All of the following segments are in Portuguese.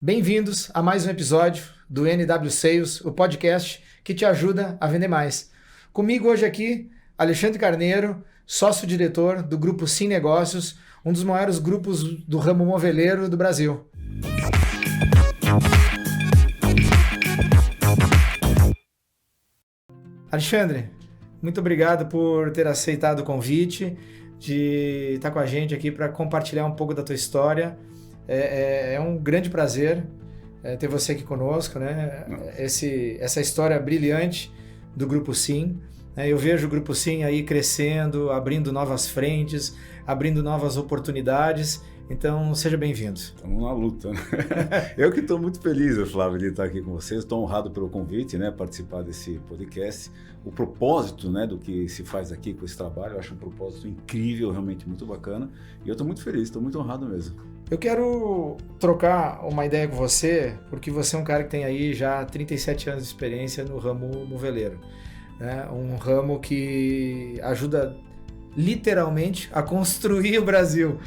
Bem-vindos a mais um episódio do NW Sales, o podcast que te ajuda a vender mais. Comigo hoje aqui, Alexandre Carneiro, sócio-diretor do Grupo Sim Negócios, um dos maiores grupos do ramo moveleiro do Brasil. Alexandre, muito obrigado por ter aceitado o convite de estar com a gente aqui para compartilhar um pouco da tua história. É um grande prazer ter você aqui conosco, né? Essa história brilhante do Grupo Sim. Eu vejo o Grupo Sim aí crescendo, abrindo novas frentes, abrindo novas oportunidades. Então, seja bem-vindo. Estamos na luta, né? Eu que estou muito feliz, Flávio, de estar aqui com vocês. Estou honrado pelo convite, né? Participar desse podcast. O propósito, né, do que se faz aqui com esse trabalho, eu acho um propósito incrível, realmente muito bacana. E eu estou muito feliz, estou muito honrado mesmo. Eu quero trocar uma ideia com você, porque você é um cara que tem aí já 37 anos de experiência no ramo moveleiro, né? Um ramo que ajuda literalmente a construir o Brasil,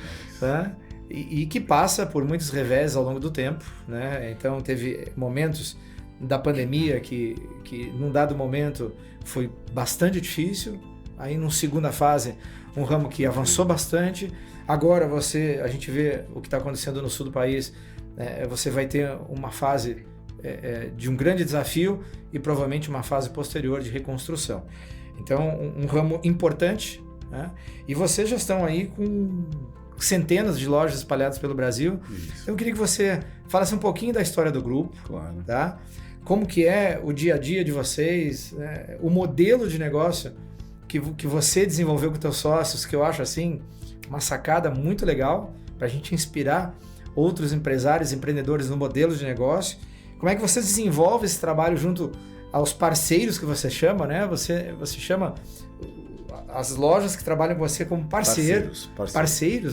né? E que passa por muitos revés ao longo do tempo, né? Então teve momentos da pandemia que num dado momento foi bastante difícil, aí numa segunda fase um ramo que avançou bastante. Agora a gente vê o que está acontecendo no sul do país, você vai ter uma fase de um grande desafio e provavelmente uma fase posterior de reconstrução. Então, um ramo importante, né? E vocês já estão aí com centenas de lojas espalhadas pelo Brasil. Isso. Eu queria que você falasse um pouquinho da história do grupo, claro, tá? Como que é o dia a dia de vocês, né? O modelo de negócio que você desenvolveu com seus sócios, que eu acho assim uma sacada muito legal para a gente inspirar outros empresários, empreendedores no modelo de negócio. Como é que você desenvolve esse trabalho junto aos parceiros que você chama, né? Você chama as lojas que trabalham com você como parceiros,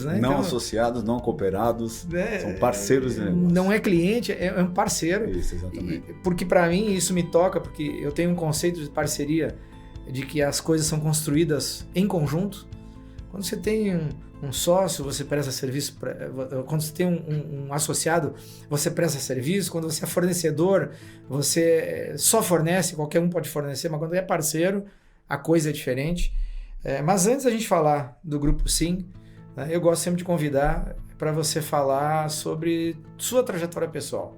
né? Não então, associados, não cooperados, são parceiros de negócio. Não é cliente, é um parceiro. Isso, exatamente. Porque para mim isso me toca, porque eu tenho um conceito de parceria de que as coisas são construídas em conjunto. Quando você tem um sócio, você presta serviço. Quando você tem um associado, você presta serviço. Quando você é fornecedor, você só fornece, qualquer um pode fornecer, mas quando é parceiro, a coisa é diferente. Mas antes da gente falar do Grupo Sim, né, eu gosto sempre de convidar para você falar sobre sua trajetória pessoal.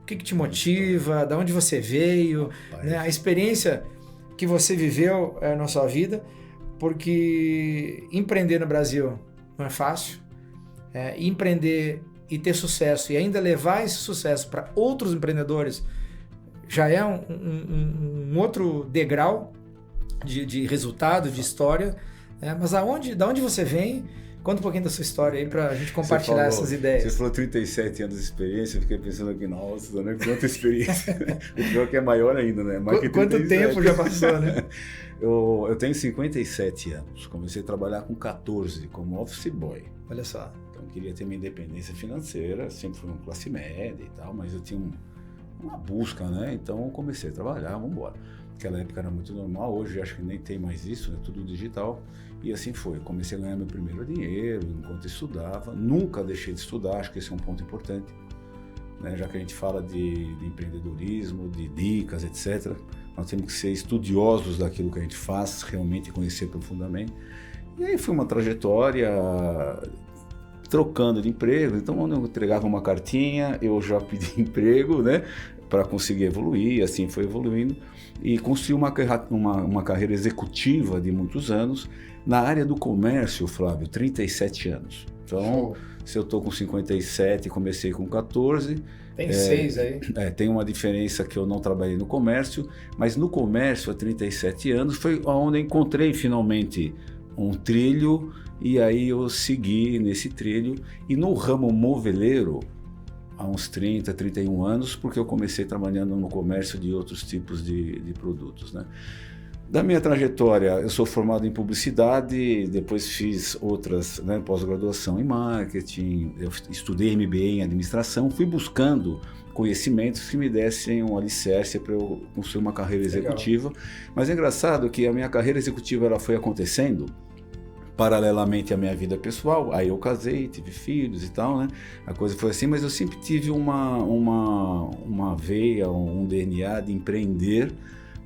O que te motiva, de onde você veio, né, a experiência que você viveu na sua vida, porque empreender no Brasil não é fácil. Empreender e ter sucesso e ainda levar esse sucesso para outros empreendedores já é um outro degrau de resultado, de história. Mas da onde você vem? Conta um pouquinho da sua história aí para a gente compartilhar essas ideias. Você falou 37 anos de experiência, eu fiquei pensando aqui, nossa, né? Quanta experiência. O pior que é maior ainda, né? Quanto tempo já passou, né? Eu tenho 57 anos, comecei a trabalhar com 14 como office boy. Olha só. Então eu queria ter minha independência financeira, sempre fui uma classe média e tal, mas eu tinha uma busca, né? Então eu comecei a trabalhar, vamos embora. Naquela época era muito normal, hoje acho que nem tem mais isso, né? Tudo digital. E assim foi, comecei a ganhar meu primeiro dinheiro enquanto estudava, nunca deixei de estudar, acho que esse é um ponto importante, né? Já que a gente fala de empreendedorismo, de dicas, etc., nós temos que ser estudiosos daquilo que a gente faz, realmente conhecer profundamente. E aí foi uma trajetória trocando de emprego, então quando eu entregava uma cartinha, eu já pedi emprego, né? Para conseguir evoluir, e assim foi evoluindo, e construí uma carreira executiva de muitos anos, na área do comércio, Flávio, 37 anos. Então, se eu estou com 57 e comecei com 14... Tem 6 aí. Tem uma diferença que eu não trabalhei no comércio, mas no comércio há 37 anos foi onde eu encontrei finalmente um trilho, e aí eu segui nesse trilho, e no ramo moveleiro, há uns 30, 31 anos, porque eu comecei trabalhando no comércio de outros tipos de produtos, né? Da minha trajetória, eu sou formado em publicidade, depois fiz outras, né, pós-graduação em marketing, eu estudei MBA em administração, fui buscando conhecimentos que me dessem um alicerce para eu construir uma carreira executiva. Legal. Mas é engraçado que a minha carreira executiva ela foi acontecendo paralelamente à minha vida pessoal. Aí eu casei, tive filhos e tal, né? A coisa foi assim, mas eu sempre tive uma veia, um DNA de empreender.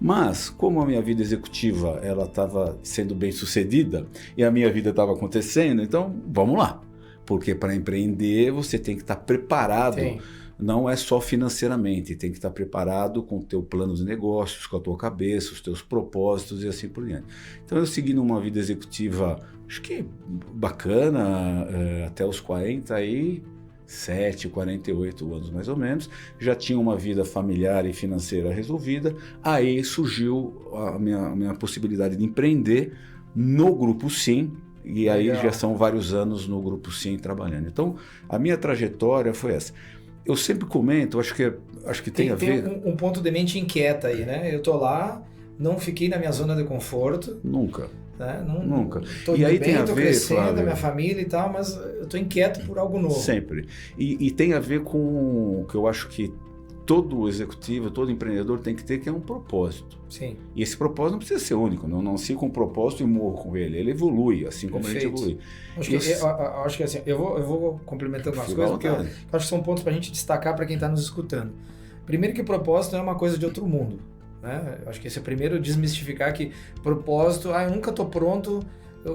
Mas, como a minha vida executiva ela estava sendo bem sucedida e a minha vida estava acontecendo, então vamos lá. Porque para empreender você tem que estar preparado. Sim. Não é só financeiramente, tem que estar preparado com o teu plano de negócios, com a tua cabeça, os teus propósitos e assim por diante. Então eu segui numa vida executiva, acho que bacana, até os 47, 48 anos mais ou menos, já tinha uma vida familiar e financeira resolvida, aí surgiu a minha possibilidade de empreender no Grupo Sim, e aí já são vários anos no Grupo Sim trabalhando. Então a minha trajetória foi essa. Eu sempre comento, acho que tem a ver... Tem um ponto de mente inquieta aí, né? Eu tô lá, não fiquei na minha zona de conforto. Nunca. Né? Nunca. Tô bem, tem a ver, crescendo, Flávio, minha família e tal, mas eu tô inquieto por algo novo. Sempre. E tem a ver com o que eu acho que todo executivo, todo empreendedor tem que ter, que é um propósito. Sim. E esse propósito não precisa ser único, não nasci com um propósito e morro com ele. Ele evolui, assim como Perfeito. a gente evolui. Acho que assim, eu vou complementando umas coisas, porque eu acho que são pontos para a gente destacar para quem está nos escutando. Primeiro que propósito não é uma coisa de outro mundo. Né? Acho que esse é primeiro desmistificar que propósito, eu nunca estou pronto,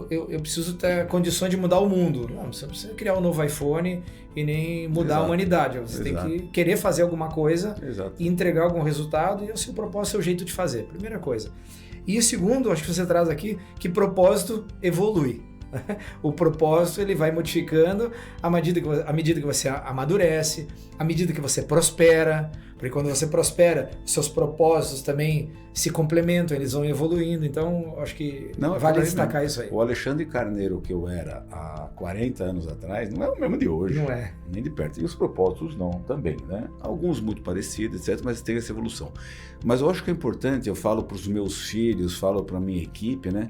eu preciso ter condições de mudar o mundo. Não, você não precisa criar um novo iPhone e nem mudar a humanidade. Você tem que querer fazer alguma coisa e entregar algum resultado, e o seu propósito é o jeito de fazer. Primeira coisa. E o segundo, acho que você traz aqui, que propósito evolui. O propósito ele vai modificando à medida que você amadurece, à medida que você prospera, porque quando você prospera, seus propósitos também se complementam, eles vão evoluindo. Então, acho que vale destacar isso aí. O Alexandre Carneiro que eu era há 40 anos atrás não é o mesmo de hoje. Não é. Nem de perto. E os propósitos não também, né? Alguns muito parecidos, etc., mas tem essa evolução. Mas eu acho que é importante, eu falo para os meus filhos, falo para a minha equipe, né?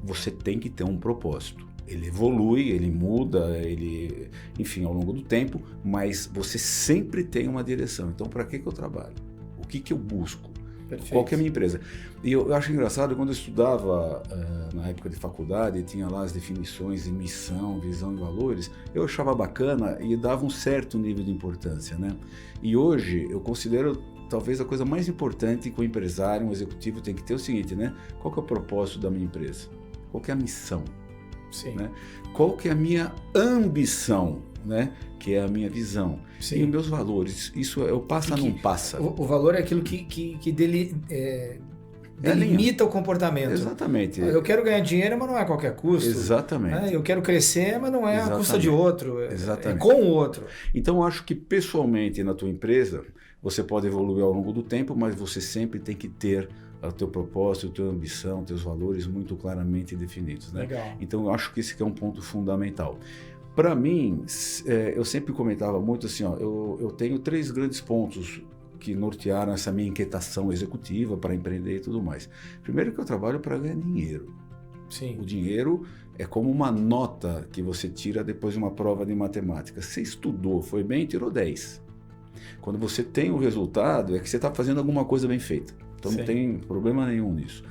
Você tem que ter um propósito. Ele evolui, ele muda, enfim, ao longo do tempo, mas você sempre tem uma direção. Então, para que eu trabalho? O que eu busco? Perfeito. Qual que é a minha empresa? E eu acho engraçado, quando eu estudava na época de faculdade, tinha lá as definições de missão, visão e valores, eu achava bacana e dava um certo nível de importância, né? E hoje eu considero talvez a coisa mais importante que o empresário, um executivo tem que ter é o seguinte, né? Qual que é o propósito da minha empresa? Qual que é a missão? Sim. Né? Qual que é a minha ambição, né? Que é a minha visão. Sim. E os meus valores. Isso eu passa ou não passa? O valor é aquilo que delimita o comportamento. Exatamente. Eu quero ganhar dinheiro, mas não é a qualquer custo. Exatamente. Né? Eu quero crescer, mas não é a custa de outro. Exatamente. É com o outro. Então, eu acho que pessoalmente na tua empresa, você pode evoluir ao longo do tempo, mas você sempre tem que ter o teu propósito, a tua ambição, teus valores muito claramente definidos. Né? Legal. Então, eu acho que esse que é um ponto fundamental. Para mim, eu sempre comentava muito assim, eu tenho 3 grandes pontos que nortearam essa minha inquietação executiva para empreender e tudo mais. Primeiro que eu trabalho para ganhar dinheiro. Sim. O dinheiro é como uma nota que você tira depois de uma prova de matemática. Você estudou, foi bem, tirou 10. Quando você tem o resultado, é que você está fazendo alguma coisa bem feita. Então Sim. Não tem problema nenhum nisso.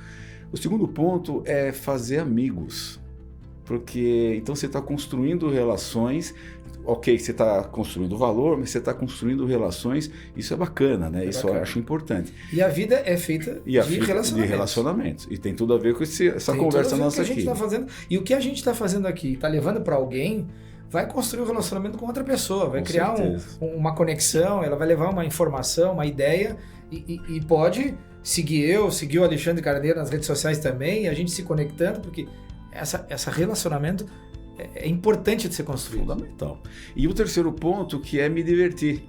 O segundo ponto é fazer amigos. Porque então você está construindo relações, ok, você está construindo valor, mas você está construindo relações, isso é bacana, né? Isso eu acho importante. E a vida é feita de relacionamentos. E tem tudo a ver com essa conversa nossa aqui. Tá fazendo, e o que a gente está fazendo aqui, está levando para alguém, vai construir um relacionamento com outra pessoa, vai criar uma conexão, ela vai levar uma informação, uma ideia, e pode seguir o Alexandre Carneiro nas redes sociais também, e a gente se conectando, porque esse relacionamento é importante de ser construído. Fundamental. E o terceiro ponto, que é me divertir.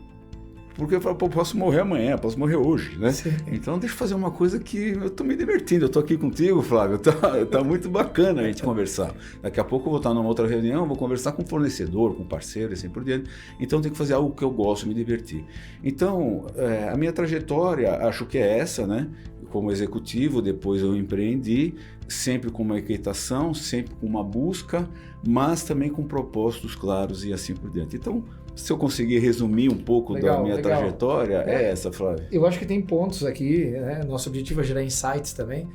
Porque eu falo, posso morrer amanhã, posso morrer hoje, né? Sim. Então deixa eu fazer uma coisa que eu estou me divertindo. Eu estou aqui contigo, Flávio, tá muito bacana a gente conversar. Daqui a pouco eu vou estar numa outra reunião, vou conversar com fornecedor, com parceiro e assim por diante. Então tem que fazer algo que eu gosto, me divertir. Então, a minha trajetória, acho que é essa, né? Como executivo, depois eu empreendi, sempre com uma inquietação, sempre com uma busca, mas também com propósitos claros e assim por diante. Então, se eu conseguir resumir um pouco da minha trajetória, é essa, Flávio. Eu acho que tem pontos aqui, né? Nosso objetivo é gerar insights também,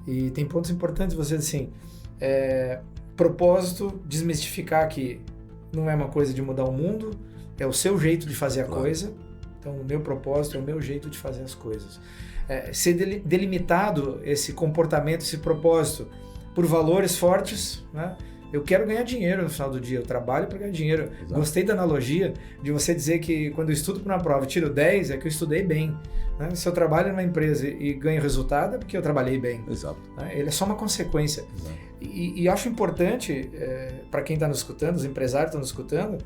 e tem pontos importantes, você assim, propósito, desmistificar que não é uma coisa de mudar o mundo, é o seu jeito de fazer a coisa. Então, o meu propósito é o meu jeito de fazer as coisas. Ser delimitado esse comportamento, esse propósito, por valores fortes, né? Eu quero ganhar dinheiro no final do dia, eu trabalho para ganhar dinheiro. Exato. Gostei da analogia de você dizer que quando eu estudo para uma prova e tiro 10, é que eu estudei bem. Né? Se eu trabalho numa empresa e ganho resultado, é porque eu trabalhei bem. Exato. Né? Ele é só uma consequência. E acho importante, para quem está nos escutando, os empresários estão nos escutando,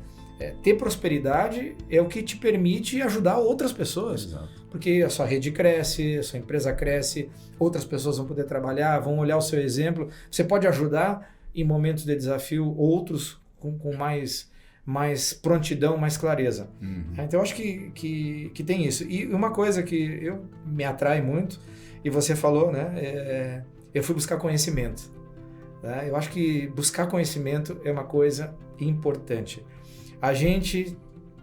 ter prosperidade é o que te permite ajudar outras pessoas. Exato. Porque a sua rede cresce, a sua empresa cresce, outras pessoas vão poder trabalhar, vão olhar o seu exemplo. Você pode ajudar em momentos de desafio outros com mais prontidão, mais clareza. Então eu acho que tem isso. E uma coisa que me atrai muito, e você falou, né? Eu fui buscar conhecimento. Né? Eu acho que buscar conhecimento é uma coisa importante. A gente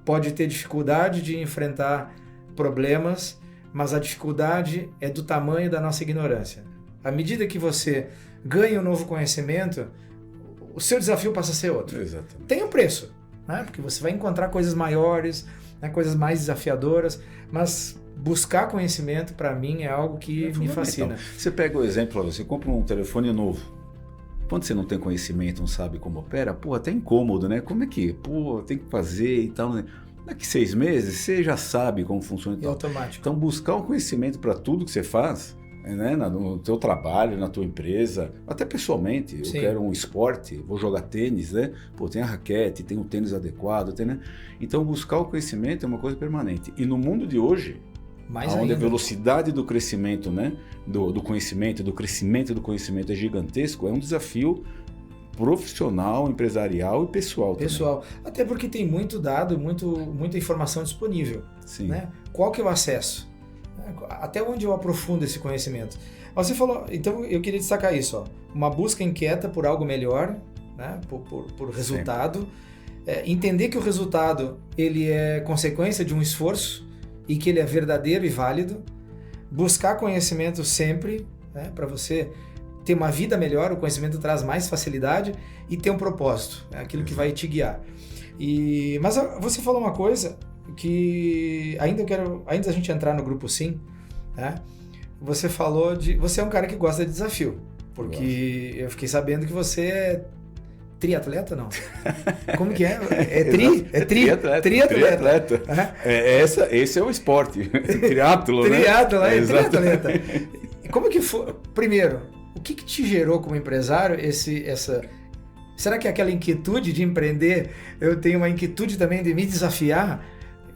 pode ter dificuldade de enfrentar problemas, mas a dificuldade é do tamanho da nossa ignorância. À medida que você ganha um novo conhecimento, o seu desafio passa a ser outro. Exatamente. Tem um preço, né? Porque você vai encontrar coisas maiores, né? Coisas mais desafiadoras, mas buscar conhecimento, para mim, é algo que me fascina. Você pega o exemplo, você compra um telefone novo. Quando você não tem conhecimento, não sabe como opera, até incômodo, né? Como é que, tem que fazer e tal, né? Daqui 6 meses, você já sabe como funciona e tal. Automático. Então, buscar um conhecimento para tudo que você faz, né? No teu trabalho, na tua empresa, até pessoalmente. Sim. Eu quero um esporte, vou jogar tênis, né? Tem a raquete, tem o tênis adequado, né? Então, buscar o conhecimento é uma coisa permanente. E no mundo de hoje, onde a velocidade do crescimento, né? do conhecimento, do crescimento do conhecimento é gigantesco, é um desafio profissional, empresarial e pessoal. Pessoal, até porque tem muito dado, muita informação disponível. Sim. Né? Qual que é o acesso? Até onde eu aprofundo esse conhecimento? Você falou, então eu queria destacar isso, ó, uma busca inquieta por algo melhor, né? por resultado, entender que o resultado ele é consequência de um esforço e que ele é verdadeiro e válido, buscar conhecimento sempre, né? Para você ter uma vida melhor, o conhecimento traz mais facilidade e ter um propósito, aquilo que vai te guiar. Mas você falou uma coisa que ainda a gente entrar no grupo Sim, né? Você falou você é um cara que gosta de desafio, porque eu fiquei sabendo que você é triatleta, não? Como que é? Triatleta. Esse é o esporte. Triatlo, né? Triatleta. Como que foi? Primeiro, o que te gerou como empresário Será que é aquela inquietude de empreender? Eu tenho uma inquietude também de me desafiar.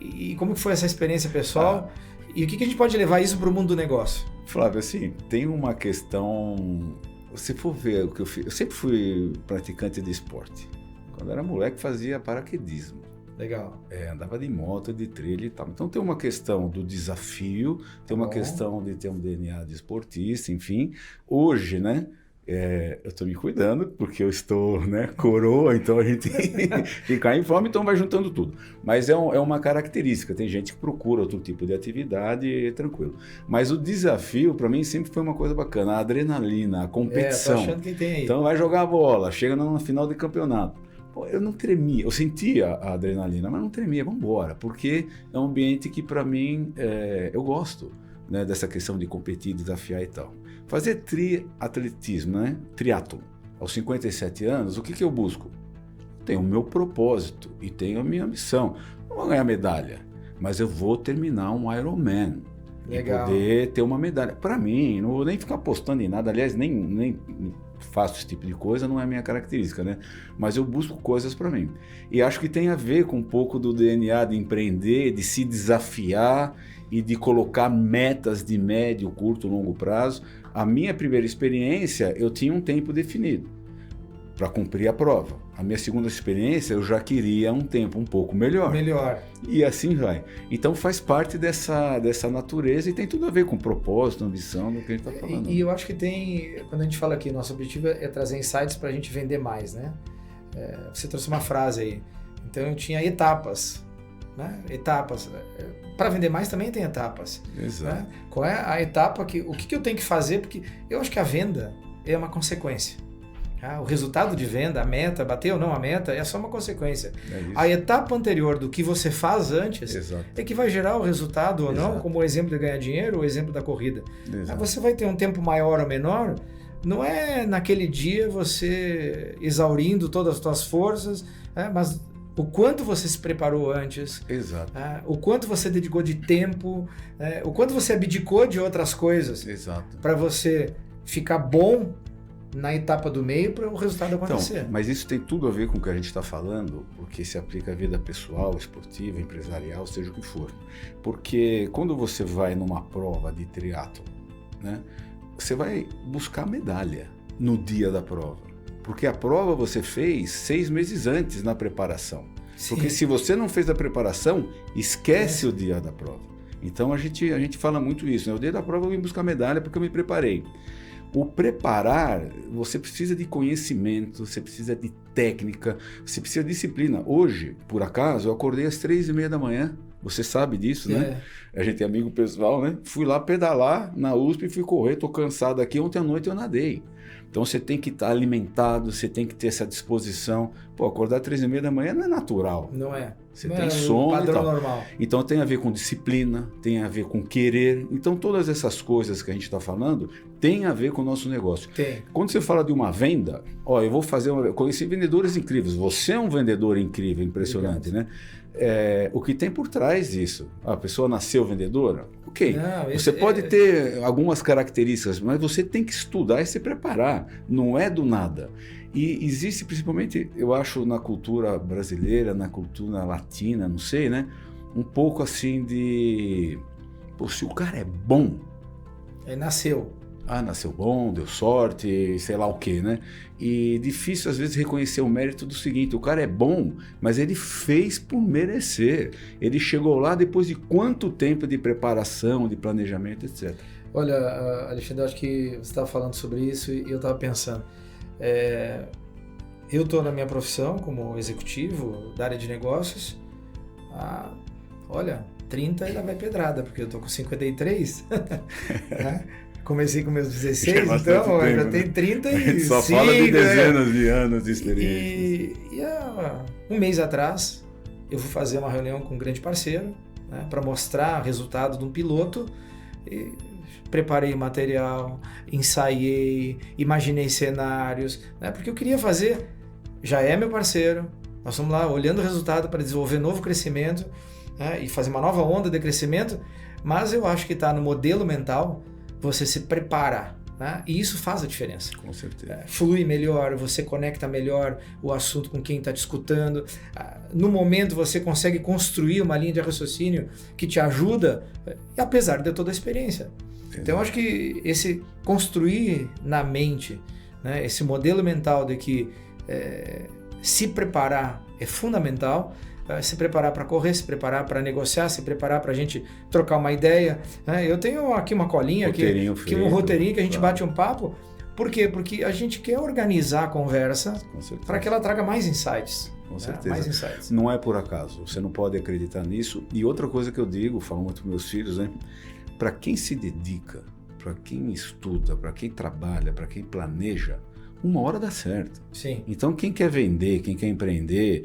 E como que foi essa experiência pessoal? E o que a gente pode levar isso para o mundo do negócio? Flávio, assim, tem uma questão... Se for ver o que eu fiz, eu sempre fui praticante de esporte. Quando era moleque, fazia paraquedismo. Legal. Andava de moto, de trilha e tal. Então tem uma questão do desafio, tem uma questão de ter um DNA de esportista, enfim. Hoje, né? Eu estou me cuidando, porque eu estou, né, coroa, então a gente fica em forma, então vai juntando tudo. Mas é uma característica, tem gente que procura outro tipo de atividade, tranquilo. Mas o desafio, para mim, sempre foi uma coisa bacana, a adrenalina, a competição. Tô achando que tem aí. Então vai jogar a bola, chega na final de campeonato. Eu não tremia, eu sentia a adrenalina, mas não tremia, vamos embora, porque é um ambiente que, para mim, eu gosto, né, dessa questão de competir, desafiar e tal. Fazer triatletismo, né? Triatlo, aos 57 anos, o que eu busco? Tenho o meu propósito e tenho a minha missão. Não vou ganhar medalha, mas eu vou terminar um Ironman. Legal. E poder ter uma medalha. Para mim, não vou nem ficar apostando em nada, aliás, nem faço esse tipo de coisa, não é a minha característica, né? Mas eu busco coisas para mim. E acho que tem a ver com um pouco do DNA de empreender, de se desafiar e de colocar metas de médio, curto, longo prazo. A minha primeira experiência, eu tinha um tempo definido para cumprir a prova. A minha segunda experiência, eu já queria um tempo um pouco melhor. E assim vai. Então faz parte dessa natureza e tem tudo a ver com propósito, ambição, do que a gente está falando. E eu acho que tem, quando a gente fala aqui, nosso objetivo é trazer insights para a gente vender mais, né? Você trouxe uma frase aí. Então eu tinha etapas, né? Etapas. Para vender mais também tem etapas. Exato. Né? Qual é a etapa o que eu tenho que fazer? Porque eu acho que a venda é uma consequência. O resultado de venda, a meta, bater ou não a meta, é só uma consequência. É isso. A etapa anterior do que você faz antes Exato. é que vai gerar o resultado ou não, Exato. como o exemplo de ganhar dinheiro ou o exemplo da corrida. Exato. Você vai ter um tempo maior ou menor, não é naquele dia você exaurindo todas as suas forças, mas o quanto você se preparou antes, Exato. O quanto você dedicou de tempo, o quanto você abdicou de outras coisas Exato. para você ficar bom na etapa do meio para o resultado acontecer. Então, mas isso tem tudo a ver com o que a gente está falando, porque se aplica à vida pessoal, esportiva, empresarial, seja o que for. Porque quando você vai numa prova de triatlo, né, você vai buscar medalha no dia da prova. Porque a prova você fez 6 meses antes na preparação. Sim. Porque se você não fez a preparação, esquece o dia da prova. Então a gente fala muito isso, né? O dia da prova eu vim buscar medalha porque eu me preparei. O preparar, você precisa de conhecimento, você precisa de técnica, você precisa de disciplina. Hoje, por acaso, eu acordei às 3h30 da manhã. Você sabe disso, né? A gente é amigo pessoal, né? Fui lá pedalar na USP e fui correr. Tô cansado aqui. Ontem à noite eu nadei. Então você tem que estar alimentado, você tem que ter essa disposição. Pô, acordar às 3h30 da manhã não é natural. Não é. Você não tem é sono padrão e tal. normal. Então tem a ver com disciplina, tem a ver com querer. Então todas essas coisas que a gente está falando tem a ver com o nosso negócio. Tem. Quando você fala de uma venda, eu vou fazer uma... Conheci vendedores incríveis. Você é um vendedor incrível, impressionante, né? O que tem por trás disso? A pessoa nasceu vendedora? Ok. Não, você pode ter algumas características, mas você tem que estudar e se preparar. Não é do nada. E existe, principalmente, eu acho, na cultura brasileira, na cultura latina, não sei, né? Um pouco assim de... Pô, se o cara é bom... Nasceu. Nasceu bom, deu sorte, sei lá o quê, né? E difícil, às vezes, reconhecer o mérito do seguinte: o cara é bom, mas ele fez por merecer. Ele chegou lá depois de quanto tempo de preparação, de planejamento, etc. Olha, Alexandre, eu acho que você estava falando sobre isso e eu estava pensando. Eu estou na minha profissão como executivo da área de negócios. Olha, 30 ainda vai pedrada, porque eu estou com 53. Comecei com meus 16, então tempo, eu já né? tenho 35. Só fala de dezenas de anos de experiência. E há um mês atrás, eu fui fazer uma reunião com um grande parceiro, né, para mostrar o resultado de um piloto. E preparei o material, ensaiei, imaginei cenários, né, porque eu queria fazer. Já é meu parceiro, nós estamos lá olhando o resultado para desenvolver novo crescimento, né, e fazer uma nova onda de crescimento, mas eu acho que está no modelo mental você se preparar, né? E isso faz a diferença. Com certeza. Flui melhor, você conecta melhor o assunto com quem está te escutando. No momento você consegue construir uma linha de raciocínio que te ajuda, apesar de toda a experiência. Exato. Então eu acho que esse construir na mente, né, esse modelo mental de que se preparar é fundamental. Se preparar para correr, se preparar para negociar, se preparar para a gente trocar uma ideia. Eu tenho aqui uma colinha, um roteirinho que a gente bate um papo. Por quê? Porque a gente quer organizar a conversa para que ela traga mais insights. Com certeza. Mais insights. Não é por acaso, você não pode acreditar nisso. E outra coisa que eu digo, falo muito para meus filhos, né? Para quem se dedica, para quem estuda, para quem trabalha, para quem planeja, uma hora dá certo. Sim. Então, quem quer vender, quem quer empreender,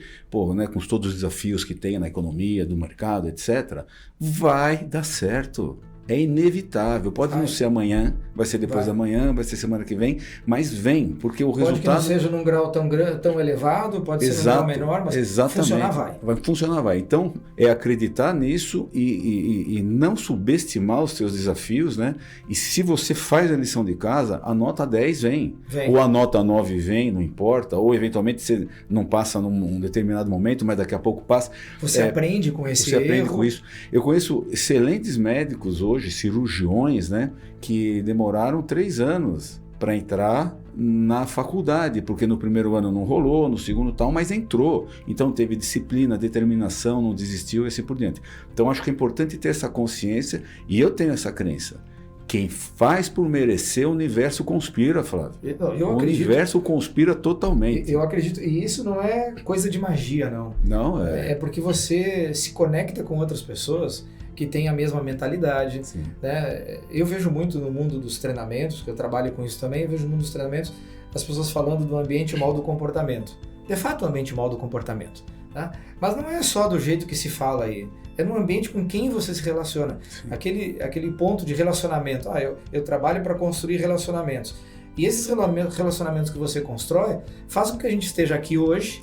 né, com todos os desafios que tem na economia, do mercado, etc., vai dar certo. É inevitável. Pode não ser amanhã, vai ser depois da manhã, vai ser semana que vem, mas vem, porque o resultado... Pode que não seja num grau tão elevado, pode ser num grau menor, mas funcionar vai. Vai funcionar, vai. Então, é acreditar nisso e não subestimar os seus desafios, né? E se você faz a lição de casa, a nota 10 vem. Ou a nota 9 vem, não importa, ou eventualmente você não passa num determinado momento, mas daqui a pouco passa. Você aprende com esse erro. Você aprende com isso. Eu conheço excelentes médicos hoje, cirurgiões, né, que demoraram 3 anos para entrar na faculdade, porque no primeiro ano não rolou, no segundo tal, mas entrou. Então teve disciplina, determinação, não desistiu e assim por diante. Então acho que é importante ter essa consciência e eu tenho essa crença. Quem faz por merecer, o universo conspira, Flávio. O universo conspira totalmente. Eu acredito. E isso não é coisa de magia, não. Não, é porque você se conecta com outras pessoas que têm a mesma mentalidade. Né? Eu vejo muito no mundo dos treinamentos, que eu trabalho com isso também, eu vejo no mundo dos treinamentos, as pessoas falando do ambiente mal do comportamento. De fato, o ambiente mal do comportamento. Tá? Mas não é só do jeito que se fala aí. É no ambiente com quem você se relaciona. Aquele ponto de relacionamento. Eu trabalho para construir relacionamentos. E esses relacionamentos que você constrói fazem com que a gente esteja aqui hoje,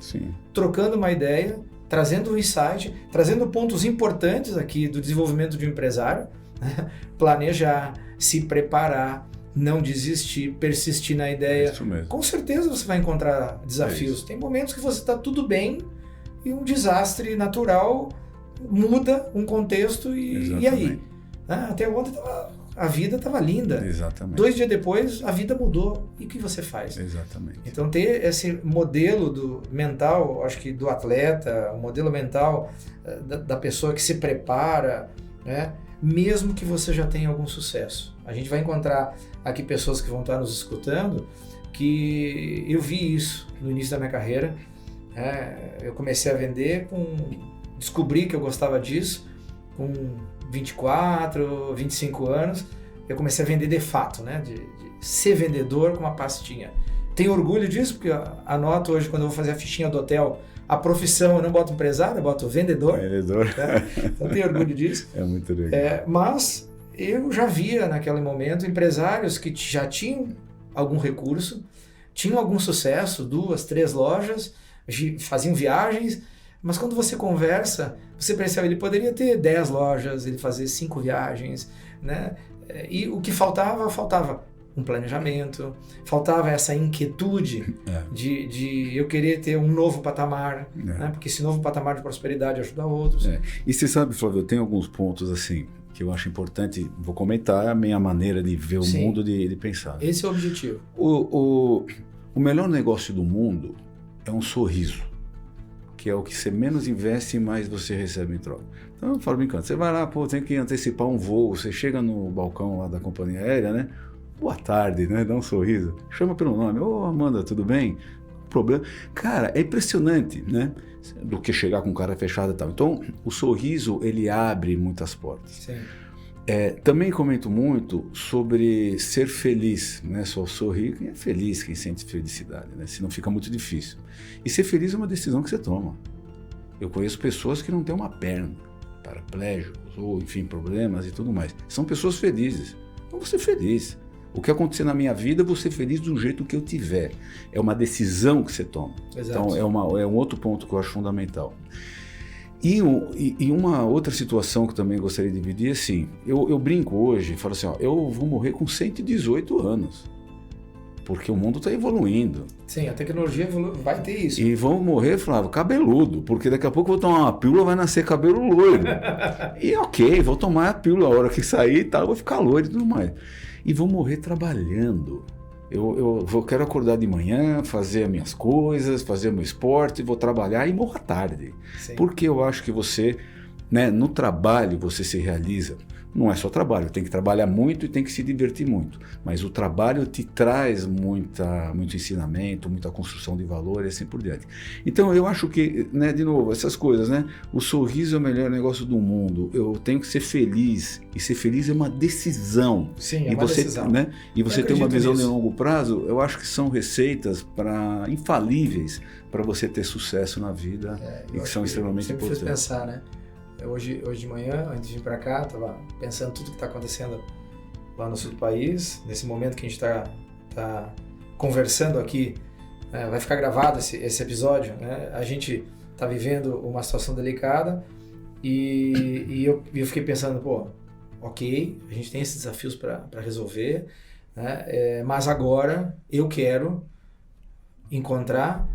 trocando uma ideia, trazendo um insight, trazendo pontos importantes aqui do desenvolvimento de um empresário, né? Planejar, se preparar, não desistir, persistir na ideia. Isso mesmo. Com certeza você vai encontrar desafios. Tem momentos que você está tudo bem e um desastre natural muda um contexto e aí? Até ontem a vida estava linda. Exatamente. 2 dias depois, a vida mudou. E o que você faz? Exatamente. Então, ter esse modelo mental, acho que do atleta, o modelo mental da pessoa que se prepara, né? Mesmo que você já tenha algum sucesso. A gente vai encontrar aqui pessoas que vão estar nos escutando, que eu vi isso no início da minha carreira. Eu comecei a vender, descobri que eu gostava disso, com 24, 25 anos, eu comecei a vender de fato, né? De ser vendedor com uma pastinha. Tenho orgulho disso, porque eu anoto hoje, quando eu vou fazer a fichinha do hotel, a profissão, eu não boto empresário, eu boto vendedor. Tá? Então tenho orgulho disso. É muito legal. Mas eu já via naquele momento empresários que já tinham algum recurso, tinham algum sucesso, 2, 3 lojas, faziam viagens, mas quando você conversa, você percebe que ele poderia ter 10 lojas, ele fazer 5 viagens, né? E o que faltava um planejamento, faltava essa inquietude de eu querer ter um novo patamar, né? Porque esse novo patamar de prosperidade ajuda outros. E você sabe, Flávio, eu tenho alguns pontos assim que eu acho importante, vou comentar a minha maneira de ver o mundo, de pensar. Esse é o objetivo. O melhor negócio do mundo é um sorriso, que é o que você menos investe e mais você recebe em troca. Então eu falo brincando, você vai lá, tem que antecipar um voo, você chega no balcão lá da companhia aérea, né? Boa tarde, né? Dá um sorriso, chama pelo nome, Amanda, tudo bem? Problema. Cara, é impressionante, né? Do que chegar com cara fechada e tal. Então, o sorriso, ele abre muitas portas. Sim. Também comento muito sobre ser feliz, né? Só sorrir, quem é feliz, quem sente felicidade, né? Senão fica muito difícil. E ser feliz é uma decisão que você toma. Eu conheço pessoas que não têm uma perna, paraplégicos, ou enfim, problemas e tudo mais. São pessoas felizes. Eu vou ser feliz. O que acontecer na minha vida, eu vou ser feliz do jeito que eu tiver. É uma decisão que você toma. Exato. Então, é um outro ponto que eu acho fundamental. E uma outra situação que eu também gostaria de dividir, assim, eu brinco hoje, falo assim, eu vou morrer com 118 anos, porque o mundo está evoluindo. Sim, a tecnologia vai ter isso. E vão morrer, Flávio, cabeludo, porque daqui a pouco eu vou tomar uma pílula, vai nascer cabelo loiro. E ok, vou tomar a pílula, a hora que sair e tal, eu vou ficar loiro e tudo mais. E vou morrer trabalhando. Eu quero acordar de manhã, fazer as minhas coisas, fazer o meu esporte, vou trabalhar e morro à tarde. Sim. Porque eu acho que você, né, no trabalho você se realiza. Não é só trabalho, tem que trabalhar muito e tem que se divertir muito. Mas o trabalho te traz muito ensinamento, muita construção de valor e assim por diante. Então eu acho que, né, de novo, essas coisas, né? O sorriso é o melhor negócio do mundo. Eu tenho que ser feliz. E ser feliz é uma decisão. Sim, é uma decisão. Né? E você ter uma visão de longo prazo, eu acho que são receitas infalíveis para você ter sucesso na vida e que são extremamente importantes. Fez pensar, né? Hoje de manhã, antes de vir para cá, estava pensando tudo que está acontecendo lá no sul do país. Nesse momento que a gente está conversando aqui, vai ficar gravado esse episódio, né? A gente está vivendo uma situação delicada e eu fiquei pensando, ok, a gente tem esses desafios para resolver, né? Mas agora eu quero encontrar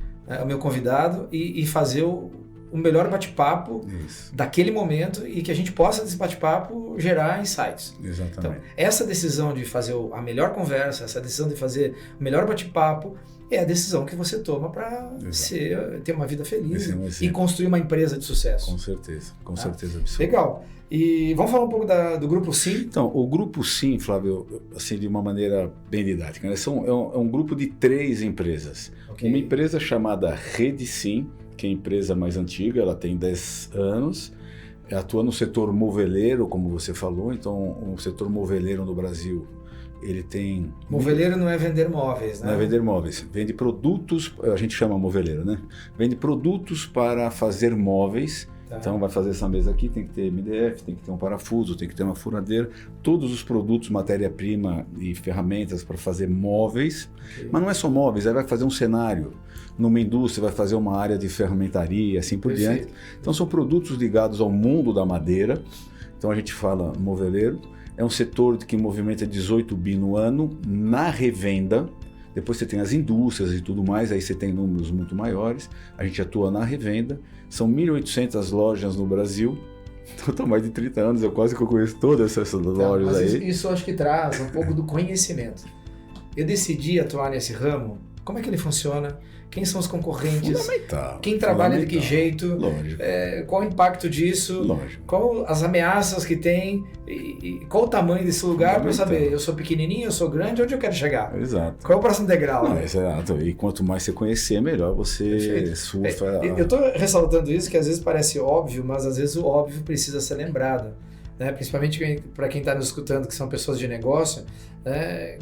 o meu convidado e fazer o melhor bate-papo daquele momento e que a gente possa, desse bate-papo, gerar insights. Exatamente. Então, essa decisão de fazer a melhor conversa, essa decisão de fazer o melhor bate-papo, é a decisão que você toma para ter uma vida feliz e construir uma empresa de sucesso. Com certeza absoluta. Legal. E vamos falar um pouco do Grupo Sim? Então, o Grupo Sim, Flávio, assim, de uma maneira bem didática, né? É um grupo de 3 empresas. Okay. Uma empresa chamada Rede Sim, que é a empresa mais antiga, ela tem 10 anos. atua no setor moveleiro, como você falou. Então, o setor moveleiro no Brasil, ele tem... Moveleiro não é vender móveis, né? Não é vender móveis. Vende produtos, a gente chama moveleiro, né? Vende produtos para fazer móveis. Tá. Então, vai fazer essa mesa aqui, tem que ter MDF, tem que ter um parafuso, tem que ter uma furadeira. Todos os produtos, matéria-prima e ferramentas para fazer móveis. Okay. Mas não é só móveis, aí vai fazer um cenário. Numa indústria, vai fazer uma área de ferramentaria, assim por diante. Então, são produtos ligados ao mundo da madeira. Então, a gente fala moveleiro. É um setor que movimenta 18 bi no ano na revenda. Depois você tem as indústrias e tudo mais, aí você tem números muito maiores. A gente atua na revenda. São 1.800 lojas no Brasil. Então, estou mais de 30 anos, eu quase que eu conheço todas essas lojas mas aí. Isso acho que traz um pouco do conhecimento. Eu decidi atuar nesse ramo. Como é que ele funciona? Quem são os concorrentes? Fundamental. Quem trabalha de que jeito? Lógico. Qual o impacto disso? Lógico. Qual as ameaças que tem? E qual o tamanho desse lugar para eu saber? Eu sou pequenininho, eu sou grande, onde eu quero chegar? Exato. Qual é o próximo degrau? Não, exato. E quanto mais você conhecer, melhor você surfa. Eu estou ressaltando isso, que às vezes parece óbvio, mas às vezes o óbvio precisa ser lembrado. Né? Principalmente para quem está nos escutando, que são pessoas de negócio,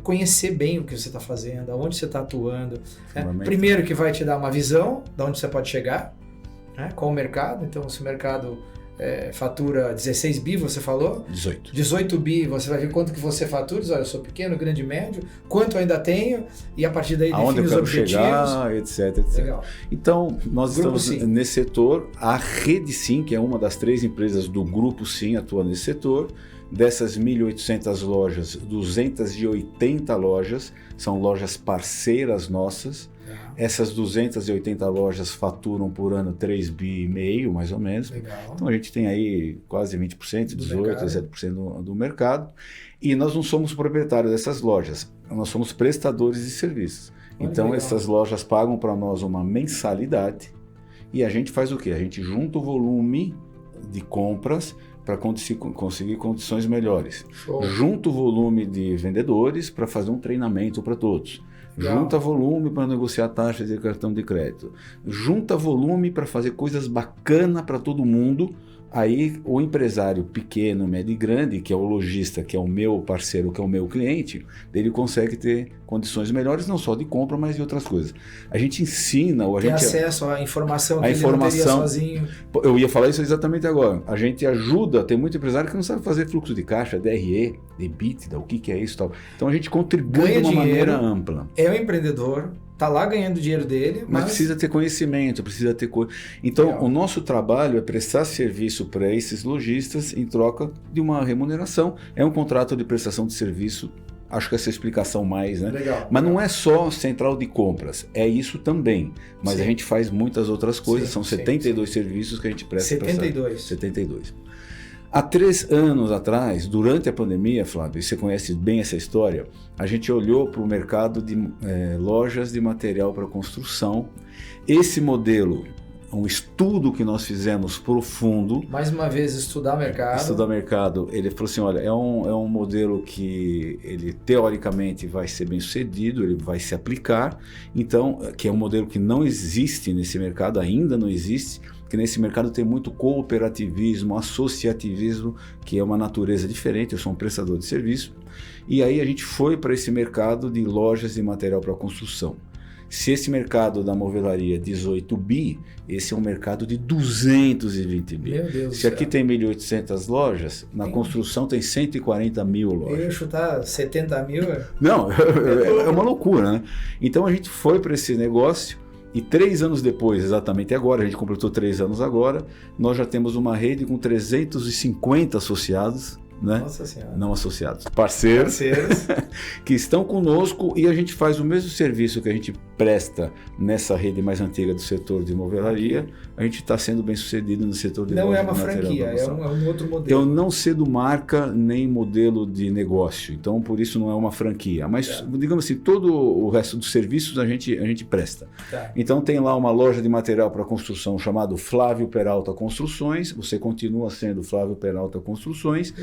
conhecer bem o que você está fazendo, aonde você está atuando. Né? Primeiro que vai te dar uma visão de onde você pode chegar, né? Qual o mercado. Então, se o mercado fatura 16 bi, você falou? 18 bi, você vai ver quanto que você fatura. Diz, olha, eu sou pequeno, grande, médio, quanto eu ainda tenho, e a partir daí define os objetivos. Chegar, etc. Legal. Então, nós Grupo estamos Sim. nesse setor. A Rede Sim, que é uma das 3 empresas do Grupo Sim, atua nesse setor. Dessas 1.800 lojas, 280 lojas são lojas parceiras nossas. Essas 280 lojas faturam por ano 3,5 bi, mais ou menos. Legal. Então a gente tem aí quase 20%, 18%, 17% do mercado. E nós não somos proprietários dessas lojas, nós somos prestadores de serviços. Então essas lojas pagam para nós uma mensalidade e a gente faz o quê? A gente junta o volume de compras para conseguir condições melhores. Show. Junta o volume de vendedores para fazer um treinamento para todos. Legal. Junta volume para negociar taxas de cartão de crédito. Junta volume para fazer coisas bacanas para todo mundo. Aí o empresário pequeno, médio e grande, que é o lojista, que é o meu parceiro, que é o meu cliente, ele consegue ter condições melhores, não só de compra, mas de outras coisas. A gente ensina... Tem acesso à informação que ele não teria sozinho. Eu ia falar isso exatamente agora. A gente ajuda, tem muito empresário que não sabe fazer fluxo de caixa, DRE, EBITDA, o que é isso e tal. Então a gente contribui de uma maneira ampla. É o empreendedor, está lá ganhando o dinheiro dele, mas precisa ter conhecimento, precisa ter coisa. Então, o nosso trabalho é prestar serviço para esses lojistas em troca de uma remuneração. É um contrato de prestação de serviço. Acho que essa é a explicação mais, né? Legal. Mas não é só central de compras, é isso também. Mas a gente faz muitas outras coisas, são 72 serviços que a gente presta. 72. Há 3 anos atrás, durante a pandemia, Flávio, e você conhece bem essa história, a gente olhou para o mercado de lojas de material para construção. Esse modelo, um estudo que nós fizemos profundo. Mais uma vez, estudar mercado. Estudar mercado. Ele falou assim, olha, é um modelo que ele teoricamente vai ser bem sucedido, ele vai se aplicar. Então, que é um modelo que não existe nesse mercado, ainda não existe. Que nesse mercado tem muito cooperativismo, associativismo, que é uma natureza diferente. Eu sou um prestador de serviço. E aí a gente foi para esse mercado de lojas de material para construção. Se esse mercado da movelaria é 18 bi, esse é um mercado de 220 bi. Meu Deus. Se aqui tem 1.800 lojas, na construção tem 140 mil lojas. Eu ia chutar 70 mil? Não, é uma loucura, né? Então a gente foi para esse negócio. E 3 anos depois, exatamente agora, a gente completou 3 anos agora, nós já temos uma rede com 350 associados, né? Nossa Senhora. Não associados, parceiros. Que estão conosco, e a gente faz o mesmo serviço que a gente presta nessa rede mais antiga do setor de movelaria. A gente está sendo bem sucedido no setor de não é uma franquia, é um outro modelo. Eu não cedo marca nem modelo de negócio, então por isso não é uma franquia. Mas, digamos assim, todo o resto dos serviços a gente presta. Então tem lá uma loja de material para construção chamado Flávio Peralta Construções. Você continua sendo Flávio Peralta Construções.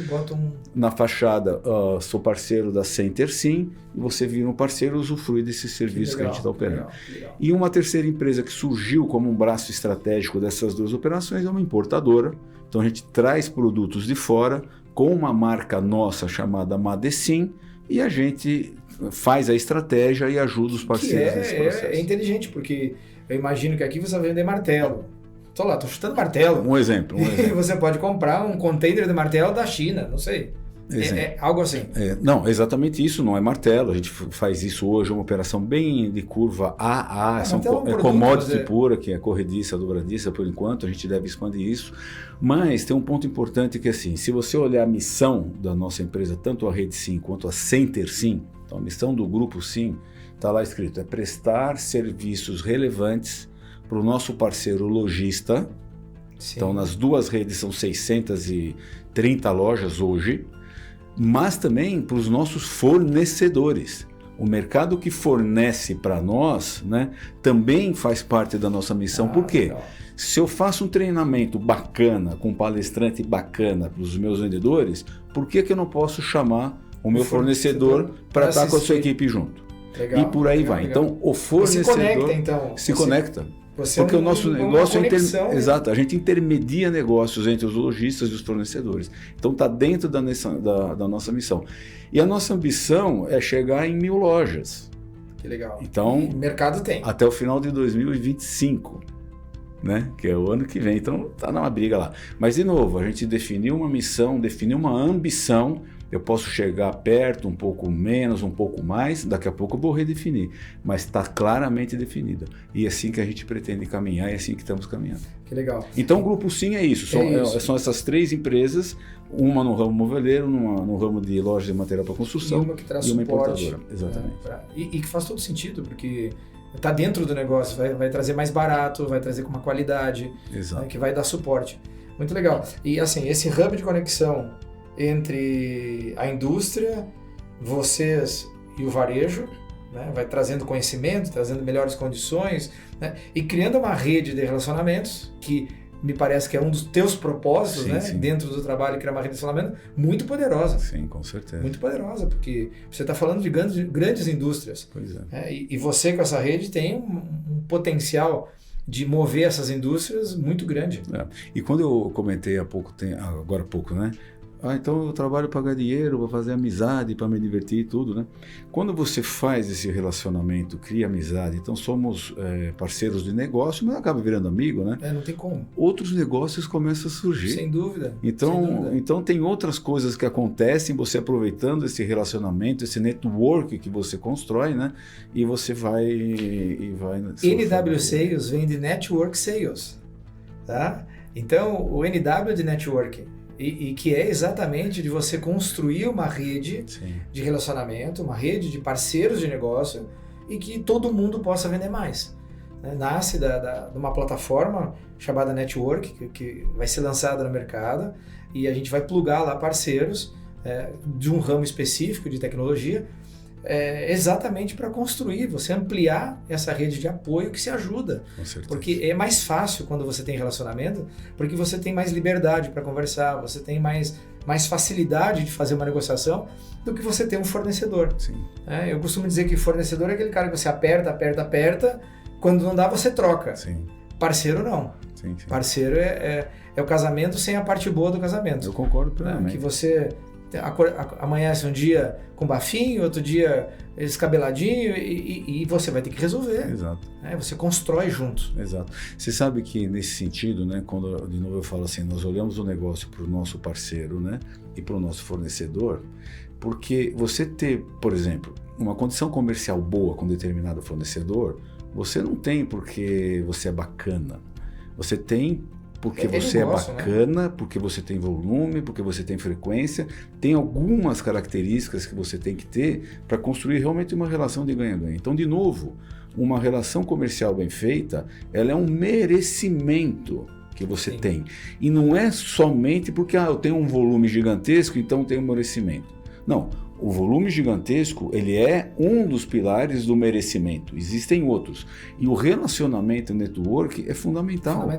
Na fachada, sou parceiro da Center Sim, e você vira um parceiro e usufrui desse serviço que a gente está operando. Legal. E uma terceira empresa que surgiu como um braço estratégico dessas 2 operações é uma importadora, Então a gente traz produtos de fora com uma marca nossa chamada Madecim e a gente faz a estratégia e ajuda os parceiros nesse processo. É inteligente, porque eu imagino que aqui você vai vender martelo. Tô chutando martelo. Um exemplo. E você pode comprar um container de martelo da China, não sei. É algo assim. Não, exatamente isso, não é martelo. A gente faz isso hoje, uma operação bem de curva AA, commodity pura, que é corrediça, dobradiça, por enquanto, a gente deve expandir isso. Mas tem um ponto importante que assim, se você olhar a missão da nossa empresa, tanto a Rede Sim quanto a Center Sim, então a missão do Grupo Sim, está lá escrito, é prestar serviços relevantes para o nosso parceiro lojista. Sim. Então nas duas redes são 630 lojas hoje, mas também para os nossos fornecedores. O mercado que fornece para nós, né, também faz parte da nossa missão. Por quê? Legal. Se eu faço um treinamento bacana, com um palestrante bacana para os meus vendedores, por que eu não posso chamar o meu fornecedor para estar com a sua equipe junto? Legal, e por aí vai. Legal. Então, o fornecedor se conecta. Porque o nosso negócio exato, a gente intermedia negócios entre os lojistas e os fornecedores. Então está dentro da nossa missão. E a nossa ambição é chegar em 1.000 lojas. Que legal. Então, o mercado tem. Até o final de 2025, né? Que é o ano que vem. Então está numa briga lá. Mas de novo, a gente definiu uma missão, definiu uma ambição. Eu posso chegar perto, um pouco menos, um pouco mais, daqui a pouco eu vou redefinir, mas está claramente definida. E é assim que a gente pretende caminhar, é assim que estamos caminhando. Que legal. Então o Grupo Sim é isso, são essas 3 empresas, uma no ramo moveleiro, no ramo de loja de material para construção e uma que traz e uma suporte, importadora. Exatamente. E que faz todo sentido, porque está dentro do negócio, vai trazer mais barato, vai trazer com uma qualidade, né, que vai dar suporte. Muito legal. E assim, esse hub de conexão entre a indústria, vocês e o varejo, né? Vai trazendo conhecimento, trazendo melhores condições, né? E criando uma rede de relacionamentos, que me parece que é um dos teus propósitos, sim, né? Sim. Dentro do trabalho, criar uma rede de relacionamento muito poderosa. Sim, com certeza. Muito poderosa, porque você está falando de grandes indústrias. Pois é. Né? E você com essa rede tem um potencial de mover essas indústrias muito grande. E quando eu comentei agora há pouco, né? Então eu trabalho para ganhar dinheiro, para fazer amizade, para me divertir e tudo, né? Quando você faz esse relacionamento, cria amizade, então somos parceiros de negócio, mas acaba virando amigo, né? Não tem como. Outros negócios começam a surgir. Sem dúvida. Então tem outras coisas que acontecem, você aproveitando esse relacionamento, esse network que você constrói, né? E você vai... NW Sales vem de Network Sales, tá? Então o NW é de Network. E que é exatamente de você construir uma rede Sim. de relacionamento, uma rede de parceiros de negócio e que todo mundo possa vender mais. Nasce de uma plataforma chamada Network, que vai ser lançada no mercado e a gente vai plugar lá parceiros de um ramo específico de tecnologia exatamente para construir, você ampliar essa rede de apoio que se ajuda. Com certeza. Porque é mais fácil quando você tem relacionamento, porque você tem mais liberdade para conversar, você tem mais facilidade de fazer uma negociação do que você ter um fornecedor. Sim. Eu costumo dizer que fornecedor é aquele cara que você aperta, quando não dá você troca. Sim. Parceiro não. Sim. Parceiro é o casamento sem a parte boa do casamento. Eu concordo plenamente. Que você amanhece um dia com bafinho, outro dia escabeladinho e você vai ter que resolver. Exato. Você constrói junto. Exato. Você sabe que nesse sentido, né, quando de novo eu falo assim, nós olhamos o negócio para o nosso parceiro, né, e para o nosso fornecedor, porque você ter, por exemplo, uma condição comercial boa com determinado fornecedor, você não tem porque você é bacana. Você tem porque você negócio, é bacana, né? Porque você tem volume, porque você tem frequência, tem algumas características que você tem que ter para construir realmente uma relação de ganha-ganha. Então, de novo, uma relação comercial bem feita, ela é um merecimento que você Sim. tem. E não é somente porque eu tenho um volume gigantesco, então tenho um merecimento. Não. O volume gigantesco, ele é um dos pilares do merecimento. Existem outros. E o relacionamento network é fundamental.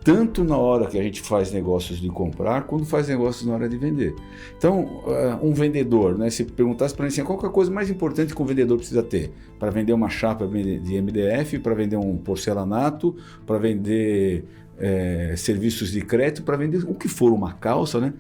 Tanto na hora que a gente faz negócios de comprar, quanto faz negócios na hora de vender. Então, um vendedor, né, se perguntasse para mim assim, qual é a coisa mais importante que um vendedor precisa ter? Para vender uma chapa de MDF, para vender um porcelanato, para vender serviços de crédito para vender o que for uma calça, né?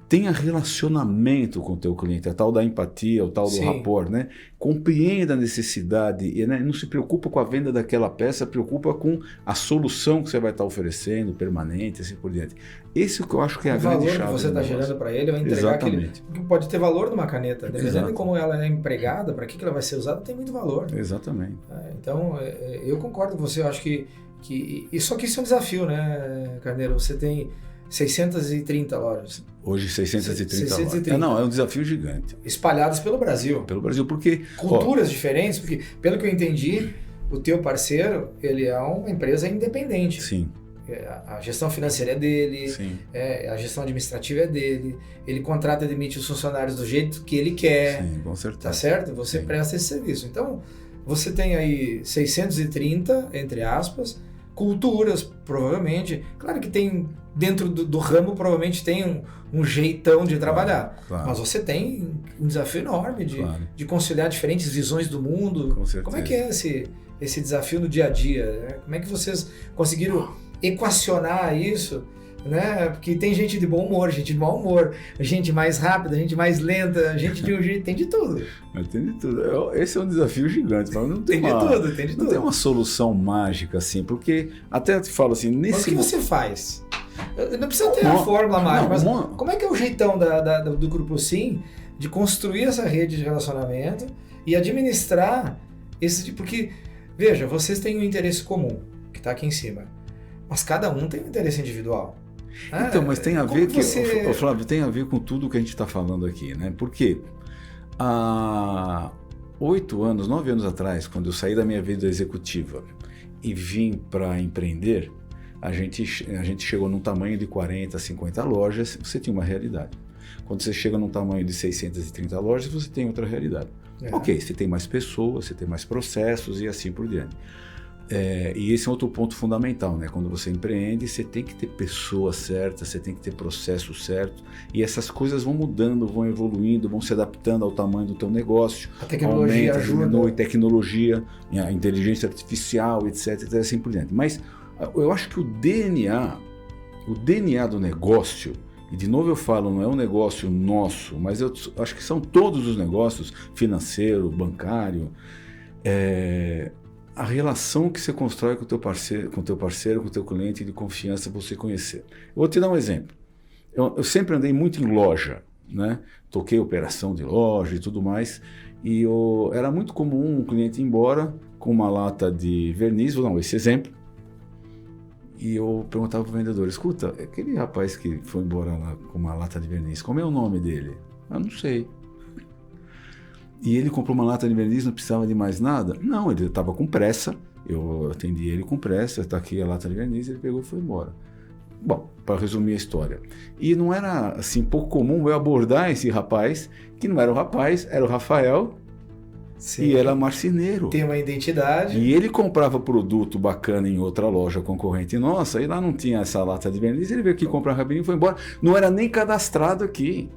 Tenha relacionamento com o teu cliente, a tal da empatia, o tal do rapport, né? Compreenda a necessidade, e, né, não se preocupa com a venda daquela peça, preocupa com a solução que você vai estar oferecendo, permanente, assim por diante. Esse é o que eu acho que é a grande chave. O valor que você está gerando para ele, vai entregar aquele... Porque pode ter valor numa caneta, dependendo de como ela é empregada, para que ela vai ser usada, tem muito valor. Exatamente. Então, eu concordo com você, eu acho que só que isso é um desafio, né, Carneiro? Você tem 630 lojas. Hoje 630 lojas. Não, é um desafio gigante. Espalhadas pelo Brasil. Pelo Brasil, porque... Culturas diferentes, porque pelo que eu entendi, o teu parceiro, ele é uma empresa independente. Sim. A gestão financeira é dele, Sim. A gestão administrativa é dele, ele contrata e demite os funcionários do jeito que ele quer. Sim, com certeza. Tá certo? Você presta esse serviço. Então, você tem aí 630, entre aspas, culturas, provavelmente. Claro que tem, dentro do ramo, provavelmente tem um jeitão de trabalhar. Claro. Mas você tem um desafio enorme de conciliar diferentes visões do mundo. Com certeza. Como é que é esse desafio no dia a dia? Né? Como é que vocês conseguiram equacionar isso? Né? Porque tem gente de bom humor, gente de mau humor, gente mais rápida, gente mais lenta, gente de um jeito, tem de tudo. Tem de tudo. Esse é um desafio gigante. Mas não tem de tudo, tem de tudo. Não tem uma solução mágica, assim, porque até te falo assim... Mas o que você faz? Não precisa ter uma fórmula mágica, mas como é que é o jeitão do Grupo Sim de construir essa rede de relacionamento e administrar esse... Porque, veja, vocês têm um interesse comum, que está aqui em cima, mas cada um tem um interesse individual. Então, mas tem a ver Flávio, tem a ver com tudo que a gente está falando aqui, né? Porque há 9 anos atrás, quando eu saí da minha vida executiva e vim para empreender, a gente chegou num tamanho de 40, 50 lojas, você tinha uma realidade. Quando você chega num tamanho de 630 lojas, você tem outra realidade. Ok, você tem mais pessoas, você tem mais processos e assim por diante. E esse é outro ponto fundamental, né? Quando você empreende, você tem que ter pessoas certas, você tem que ter processo certo, e essas coisas vão mudando, vão evoluindo, vão se adaptando ao tamanho do teu negócio. A tecnologia ajuda. Diminui, tecnologia, a inteligência artificial, etc, assim por diante. Mas eu acho que o DNA do negócio, e de novo eu falo, não é um negócio nosso, mas eu acho que são todos os negócios, financeiro, bancário, a relação que você constrói com o teu parceiro, com o teu cliente, de confiança, você conhecer. Eu vou te dar um exemplo. Eu sempre andei muito em loja, né? Toquei operação de loja e tudo mais, e era muito comum um cliente ir embora com uma lata de verniz, vou dar esse exemplo, e eu perguntava para o vendedor, escuta, aquele rapaz que foi embora lá com uma lata de verniz, como é o nome dele? Eu não sei. E ele comprou uma lata de verniz, não precisava de mais nada? Não, ele estava com pressa, eu atendi ele com pressa, está aqui a lata de verniz, ele pegou e foi embora. Bom, para resumir a história. E não era assim pouco comum eu abordar esse rapaz, que não era o rapaz, era o Rafael. Sim. E era marceneiro. Tem uma identidade. E ele comprava produto bacana em outra loja concorrente nossa, e lá não tinha essa lata de verniz, ele veio aqui comprar rapidinho e foi embora. Não era nem cadastrado aqui.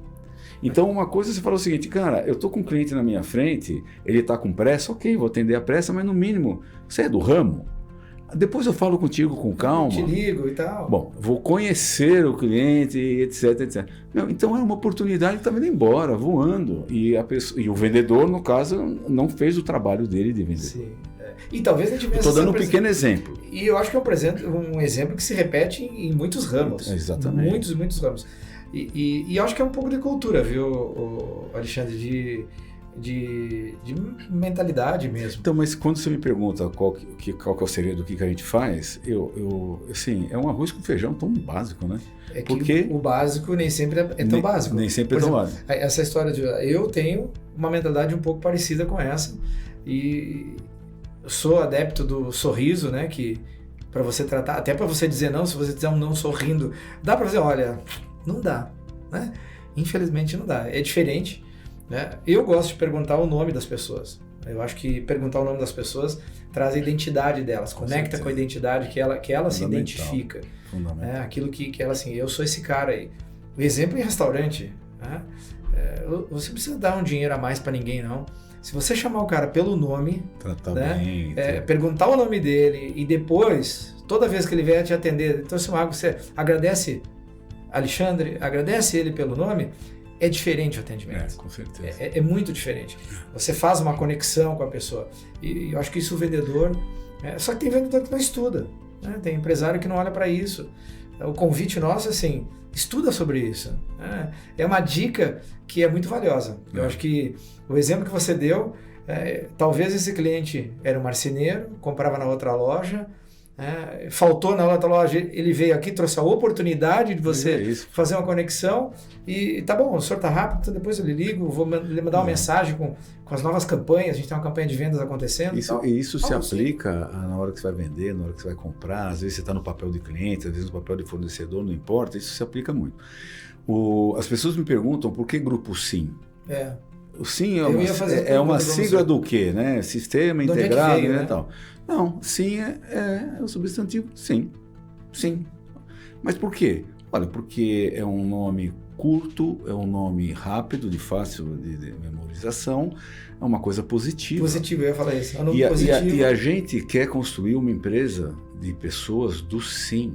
Então, uma coisa você fala o seguinte, cara, eu tô com um cliente na minha frente, ele tá com pressa, ok, vou atender a pressa, mas no mínimo, você é do ramo? Depois eu falo contigo com calma. Eu te ligo e tal. Bom, vou conhecer o cliente, etc, etc. Não, então era uma oportunidade que estava indo embora, voando. E o vendedor, no caso, não fez o trabalho dele de vender. Sim. E talvez a gente venha... Estou dando um pequeno exemplo. E eu acho que é um exemplo que se repete em muitos ramos. Exatamente. Muitos ramos. E eu acho que é um pouco de cultura, viu, Alexandre, de mentalidade mesmo. Então, mas quando você me pergunta qual que é o segredo do que a gente faz, assim, é um arroz com feijão tão básico, né? É que porque o básico nem sempre é tão básico. Nem sempre é tão básico. Essa história eu tenho uma mentalidade um pouco parecida com essa, e eu sou adepto do sorriso, né, que para você tratar, até para você dizer não, se você dizer um não sorrindo, dá para dizer, olha, não dá, né? Infelizmente não dá, é diferente, né? Eu gosto de perguntar o nome das pessoas. Eu acho que perguntar o nome das pessoas traz a identidade delas, conecta com a identidade que ela se identifica. Né? Aquilo que ela, assim, eu sou esse cara aí. O exemplo em restaurante, né? Você não precisa dar um dinheiro a mais para ninguém, não. Se você chamar o cara pelo nome, tratar né? bem, Perguntar o nome dele e depois toda vez que ele vier te atender, trouxe uma água, você agradece Alexandre, agradece ele pelo nome, é diferente o atendimento. Com certeza. É muito diferente. Você faz uma conexão com a pessoa. E eu acho que isso o vendedor... só que tem vendedor que não estuda, né? Tem empresário que não olha para isso. O convite nosso é assim, estuda sobre isso. Né? É uma dica que é muito valiosa. Eu acho que o exemplo que você deu, talvez esse cliente era um marceneiro, comprava na outra loja, faltou na outra loja, ele veio aqui, trouxe a oportunidade de você fazer uma conexão e tá bom, o senhor tá rápido, então depois eu lhe ligo, vou lhe mandar uma mensagem com as novas campanhas, a gente tem uma campanha de vendas acontecendo. Isso se aplica na hora que você vai vender, na hora que você vai comprar, às vezes você está no papel de cliente, às vezes no papel de fornecedor, não importa, isso se aplica muito. As pessoas me perguntam por que grupo SIM? O SIM é uma sigla do quê, né? Sistema integrado, veio, né? Tal. Não, SIM é o substantivo sim. Sim. Mas por quê? Olha, porque é um nome curto, é um nome rápido, de fácil de memorização, é uma coisa positiva. Positivo, eu ia falar isso. E a gente quer construir uma empresa de pessoas do sim.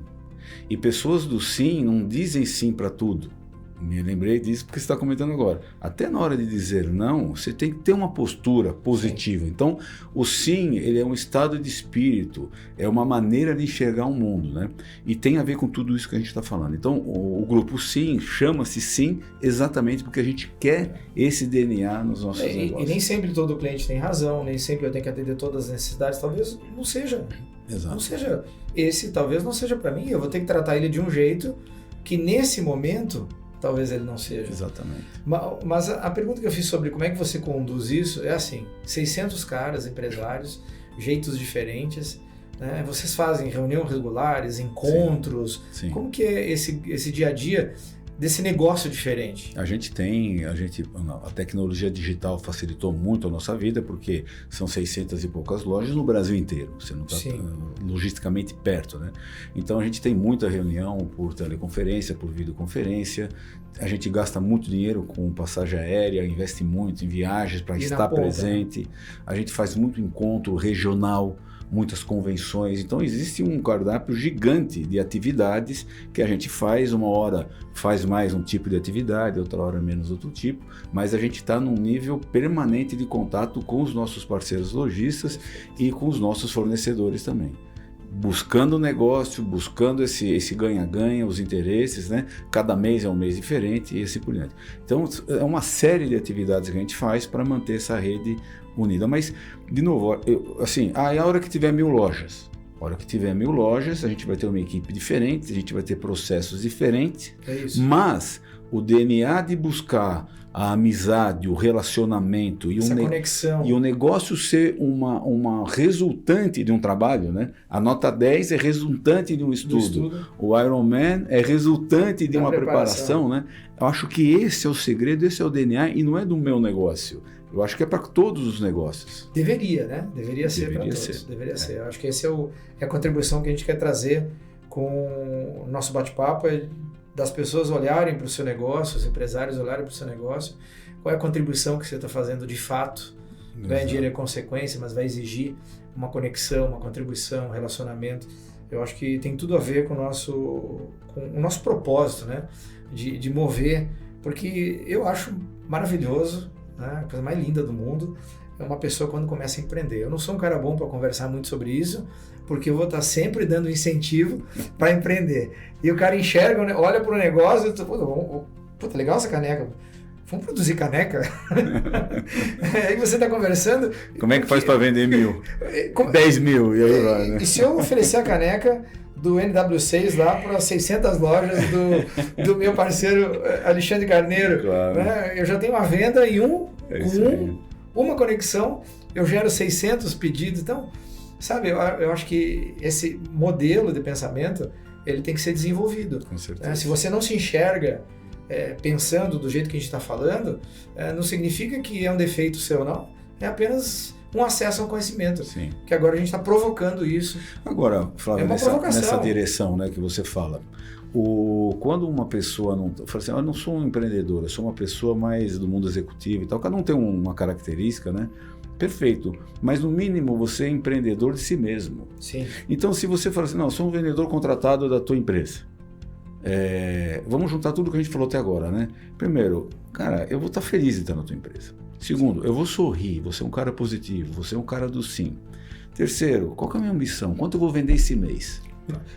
E pessoas do sim não dizem sim para tudo. Me lembrei disso porque você está comentando agora. Até na hora de dizer não, você tem que ter uma postura positiva. Sim. Então, o sim, ele é um estado de espírito, é uma maneira de enxergar o mundo, né? E tem a ver com tudo isso que a gente está falando. Então, o grupo sim chama-se sim exatamente porque a gente quer esse DNA nos nossos negócios. E nem sempre todo cliente tem razão, nem sempre eu tenho que atender todas as necessidades. Talvez não seja. Exato. Não seja esse, talvez não seja para mim. Eu vou ter que tratar ele de um jeito que nesse momento... talvez ele não seja. Exatamente. Mas a pergunta que eu fiz sobre como é que você conduz isso é assim, 600 caras, empresários, jeitos diferentes, né? Vocês fazem reuniões regulares, encontros, Sim. Como que é esse dia a dia desse negócio diferente? A tecnologia digital facilitou muito a nossa vida, porque são 600 e poucas lojas no Brasil inteiro, você não está logisticamente perto, né? Então a gente tem muita reunião por teleconferência, por videoconferência, a gente gasta muito dinheiro com passagem aérea, investe muito em viagens para estar presente, a gente faz muito encontro regional, muitas convenções, então existe um cardápio gigante de atividades que a gente faz, uma hora faz mais um tipo de atividade, outra hora menos outro tipo, mas a gente está num nível permanente de contato com os nossos parceiros lojistas e com os nossos fornecedores também. Buscando negócio, buscando esse ganha-ganha, os interesses, né? Cada mês é um mês diferente e assim por diante. Então, é uma série de atividades que a gente faz para manter essa rede unida. Mas, de novo, a hora que tiver 1000 lojas, a gente vai ter uma equipe diferente, a gente vai ter processos diferentes, mas o DNA de buscar a amizade, o relacionamento e conexão. E o negócio ser uma resultante de um trabalho, né? A nota 10 é resultante de um estudo. O Ironman é resultante de uma preparação, né? Eu acho que esse é o segredo, esse é o DNA e não é do meu negócio. Eu acho que é para todos os negócios. Deveria, né? Deveria ser para todos. Deveria ser. Eu acho que essa é a contribuição que a gente quer trazer com o nosso bate-papo, das pessoas olharem para o seu negócio, os empresários olharem para o seu negócio, qual é a contribuição que você está fazendo de fato. Ganhar dinheiro é consequência, mas vai exigir uma conexão, uma contribuição, um relacionamento. Eu acho que tem tudo a ver com o nosso propósito, né? De mover, porque eu acho maravilhoso, né? A coisa mais linda do mundo é uma pessoa quando começa a empreender. Eu não sou um cara bom para conversar muito sobre isso, porque eu vou estar sempre dando incentivo para empreender. E o cara enxerga, olha para o negócio e puta, legal essa caneca. Vamos produzir caneca? Aí você está conversando... Como é que faz para vender 1000? 10 mil, e aí vai, né? E se eu oferecer a caneca do NW6 lá para 600 lojas do meu parceiro Alexandre Carneiro, claro. Né? Eu já tenho uma venda e uma conexão, eu gero 600 pedidos. Então, sabe, eu acho que esse modelo de pensamento, ele tem que ser desenvolvido. Com certeza. Se você não se enxerga pensando do jeito que a gente está falando, não significa que é um defeito seu, não. É apenas um acesso ao conhecimento. Sim. Que agora a gente está provocando isso. Agora, Flávio, É uma nessa provocação. direção, né, que você fala, quando uma pessoa não... Fala assim, eu não sou um empreendedor, eu sou uma pessoa mais do mundo executivo e tal, cada um tem uma característica, né? Perfeito, mas no mínimo você é empreendedor de si mesmo. Sim. Então, se você fala assim, não, eu sou um vendedor contratado da tua empresa, vamos juntar tudo que a gente falou até agora, né? Primeiro, cara, eu vou estar feliz de estar na tua empresa. Segundo, eu vou sorrir, você é um cara positivo, você é um cara do sim. Terceiro, qual que é a minha ambição? Quanto eu vou vender esse mês?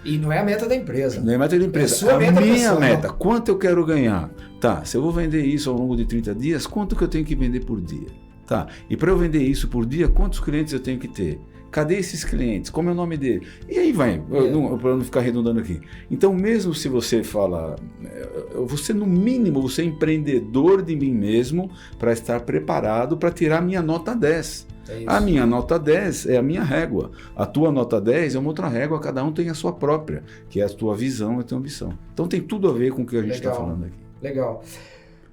E não é a meta da empresa. Não é a meta da empresa, É a sua meta minha pessoal. meta. Quanto eu quero ganhar? Tá, se eu vou vender isso ao longo de 30 dias, quanto que eu tenho que vender por dia? Tá, e para eu vender isso por dia, quantos clientes eu tenho que ter? Cadê esses clientes? Como é o nome dele? E aí vai, para não ficar redundando aqui. Então, mesmo se você fala, você no mínimo, você é empreendedor de mim mesmo para estar preparado para tirar a minha nota 10. A minha nota 10 é a minha régua. A tua nota 10 é uma outra régua, cada um tem a sua própria, que é a tua visão, a tua ambição. Então tem tudo a ver com o que a gente está falando aqui. Legal.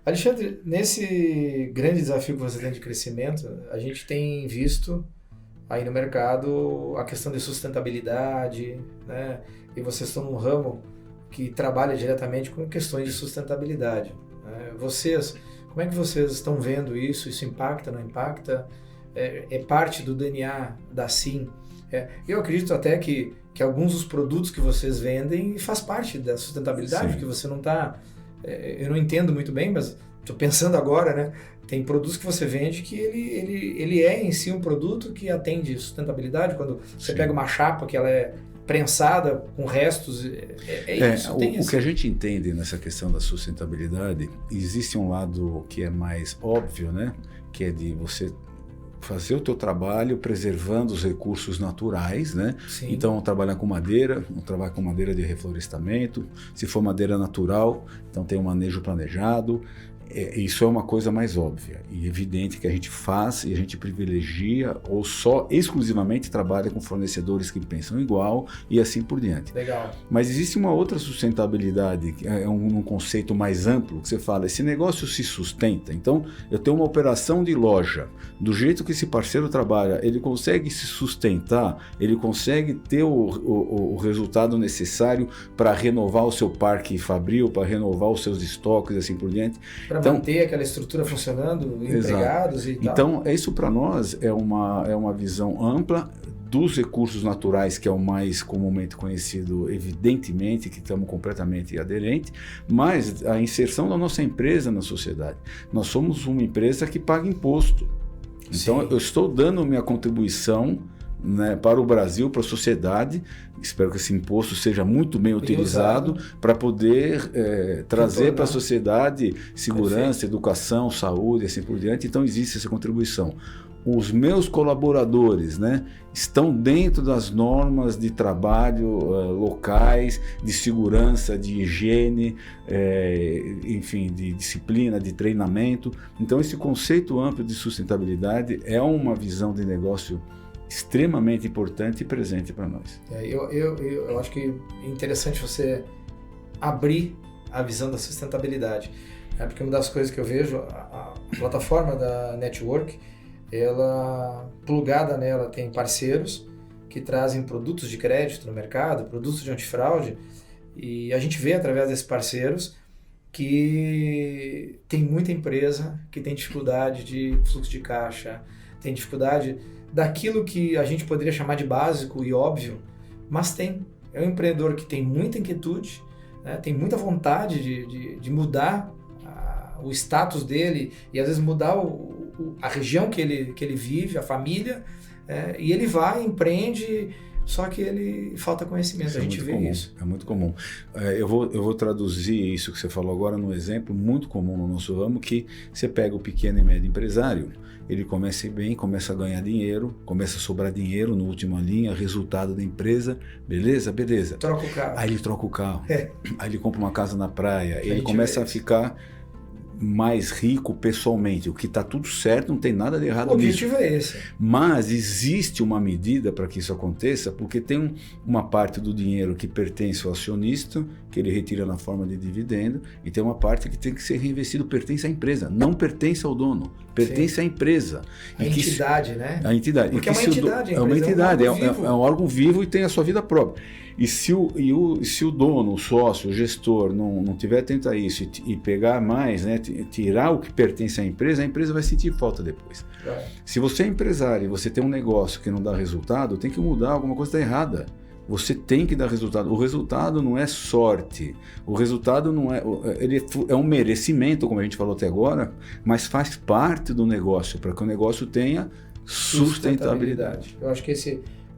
Alexandre, nesse grande desafio que você tem de crescimento, a gente tem visto aí no mercado a questão de sustentabilidade, né? E vocês estão num ramo que trabalha diretamente com questões de sustentabilidade, né? Como é que vocês estão vendo isso? Isso impacta, não impacta? É parte do DNA da SIM? Eu acredito até que alguns dos produtos que vocês vendem faz parte da sustentabilidade, porque você não está... eu não entendo muito bem, mas estou pensando agora, né? Tem produtos que você vende que ele é em si um produto que atende sustentabilidade. Quando você pega uma chapa que ela é prensada com restos, isso. O que a gente entende nessa questão da sustentabilidade, existe um lado que é mais óbvio, né? Que é de você fazer o teu trabalho preservando os recursos naturais, né? Sim. Então, trabalhar com madeira, trabalhar com madeira de reflorestamento. Se for madeira natural, então tem um manejo planejado. Isso é uma coisa mais óbvia e evidente que a gente faz e a gente privilegia ou só exclusivamente trabalha com fornecedores que pensam igual e assim por diante. Legal. Mas existe uma outra sustentabilidade, que é um conceito mais amplo, que você fala, esse negócio se sustenta. Então, eu tenho uma operação de loja, do jeito que esse parceiro trabalha, ele consegue se sustentar, ele consegue ter o resultado necessário para renovar o seu parque fabril, para renovar os seus estoques e assim por diante. Para manter aquela estrutura funcionando, empregados e tal. Então, isso para nós é uma visão ampla dos recursos naturais, que é o mais comumente conhecido, evidentemente, que estamos completamente aderentes, mas a inserção da nossa empresa na sociedade. Nós somos uma empresa que paga imposto. Então, eu estou dando minha contribuição, né, para o Brasil, para a sociedade. Espero que esse imposto seja muito bem utilizado para poder trazer para a sociedade segurança, educação, saúde e assim por diante. Então existe essa contribuição. Os meus colaboradores, né, estão dentro das normas de trabalho locais, de segurança, de higiene, enfim, de disciplina, de treinamento. Então esse conceito amplo de sustentabilidade é uma visão de negócio extremamente importante e presente para nós. Eu acho que é interessante você abrir a visão da sustentabilidade, porque uma das coisas que eu vejo, a plataforma da Network, ela, plugada nela, tem parceiros que trazem produtos de crédito no mercado, produtos de antifraude, e a gente vê através desses parceiros que tem muita empresa que tem dificuldade de fluxo de caixa, tem dificuldade daquilo que a gente poderia chamar de básico e óbvio, mas tem. É um empreendedor que tem muita inquietude, né, tem muita vontade de mudar o status dele e às vezes mudar a região que ele vive, a família, e ele vai, empreende, só que ele falta conhecimento, a gente vê isso. É muito comum. Eu vou traduzir isso que você falou agora num exemplo muito comum no nosso ramo, que você pega o pequeno e médio empresário, ele começa bem, começa a ganhar dinheiro, começa a sobrar dinheiro no última linha, resultado da empresa, beleza? Troca o carro. Aí ele troca o carro, aí ele compra uma casa na praia, ele começa a ficar mais rico pessoalmente, o que está tudo certo, não tem nada de errado nisso. O objetivo é esse. Mas existe uma medida para que isso aconteça, porque tem uma parte do dinheiro que pertence ao acionista, que ele retira na forma de dividendo, e tem uma parte que tem que ser reinvestido, pertence à empresa, não pertence ao dono, pertence Sim. à empresa. A entidade, né? A entidade. Porque é uma entidade, é uma entidade, é um órgão vivo e tem a sua vida própria. E se o dono, o sócio, o gestor não tiver atento a isso e pegar mais, né, tirar o que pertence à empresa, a empresa vai sentir falta depois. Se você é empresário e você tem um negócio que não dá resultado, tem que mudar, alguma coisa está errada. Você tem que dar resultado. O resultado não é sorte. O resultado não é... Ele é um merecimento, como a gente falou até agora, mas faz parte do negócio, para que o negócio tenha sustentabilidade. Eu acho que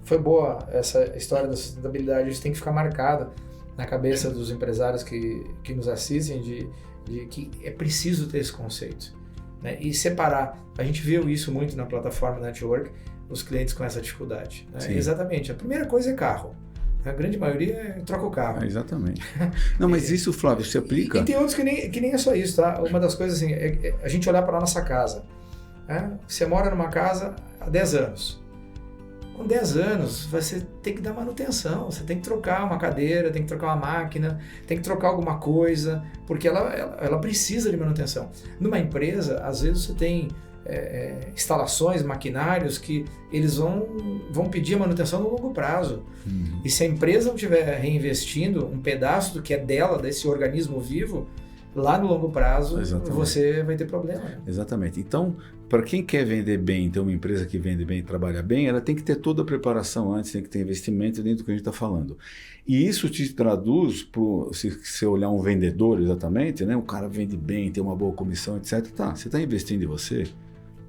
foi boa essa história da sustentabilidade. Isso tem que ficar marcado na cabeça dos empresários que nos assistem, de que é preciso ter esse conceito, né? E separar. A gente viu isso muito na plataforma Network, os clientes com essa dificuldade, né? Exatamente. A primeira coisa é carro. A grande maioria troca o carro. Exatamente. Não, mas isso, Flávio, se aplica... E tem outros que nem é só isso, tá? Uma das coisas assim, é a gente olhar para a nossa casa, né? Você mora numa casa há 10 anos. Com 10 anos, você tem que dar manutenção, você tem que trocar uma cadeira, tem que trocar uma máquina, tem que trocar alguma coisa, porque ela precisa de manutenção. Numa empresa, às vezes você tem instalações, maquinários que eles vão pedir a manutenção no longo prazo. E se a empresa não estiver reinvestindo um pedaço do que é dela, desse organismo vivo, lá no longo prazo, Exatamente. Você vai ter problema. Né? Exatamente. Então, para quem quer vender bem, ter uma empresa que vende bem e trabalha bem, ela tem que ter toda a preparação antes, tem que ter investimento dentro do que a gente está falando. E isso te traduz, se você olhar um vendedor exatamente, né? O cara vende bem, tem uma boa comissão, etc. Tá, você está investindo em você.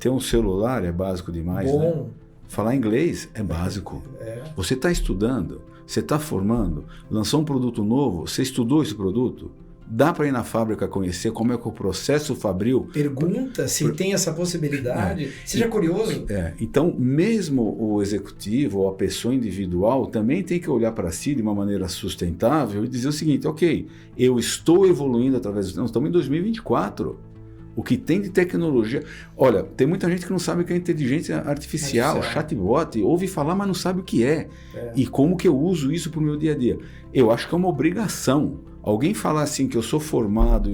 Ter um celular é básico demais, Bom. Né? Falar inglês é básico. Você está estudando, você está formando, lançou um produto novo, você estudou esse produto? Dá para ir na fábrica conhecer como é que o processo fabril... Pergunta se tem essa possibilidade. Seja curioso. Então, mesmo o executivo ou a pessoa individual também tem que olhar para si de uma maneira sustentável e dizer o seguinte, ok, eu estou evoluindo através... Nós estamos em 2024. O que tem de tecnologia... Olha, tem muita gente que não sabe o que é inteligência artificial, chatbot, ouve falar, mas não sabe o que é. E como que eu uso isso para o meu dia a dia. Eu acho que é uma obrigação. Alguém falar assim que eu sou formado,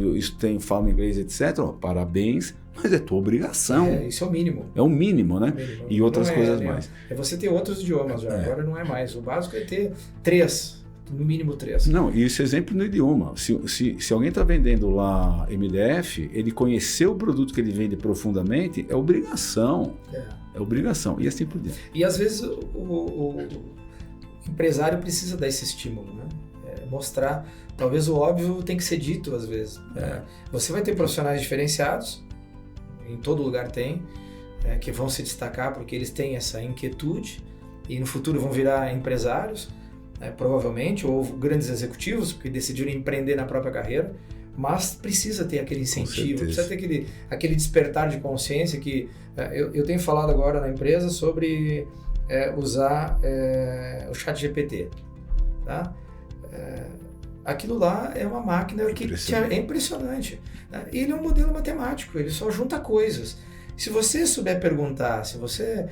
falo inglês, etc., parabéns, mas é tua obrigação. Isso é o mínimo. É o mínimo, né? E outras coisas mais. É você ter outros idiomas já, agora não é mais. O básico é ter 3, no mínimo 3. Não, e esse exemplo no idioma. Se alguém está vendendo lá MDF, ele conhecer o produto que ele vende profundamente, é obrigação. É obrigação. E assim por diante. E às vezes o empresário precisa dar esse estímulo, né? Mostrar, talvez o óbvio tem que ser dito às vezes. Você vai ter profissionais diferenciados, em todo lugar tem, que vão se destacar porque eles têm essa inquietude e no futuro vão virar empresários, provavelmente, ou grandes executivos, porque decidiram empreender na própria carreira, mas precisa ter aquele incentivo, precisa ter aquele despertar de consciência que eu tenho falado agora na empresa sobre usar o ChatGPT, tá? Aquilo lá é uma máquina que é impressionante. Né? Ele é um modelo matemático, ele só junta coisas. Se você souber perguntar, se você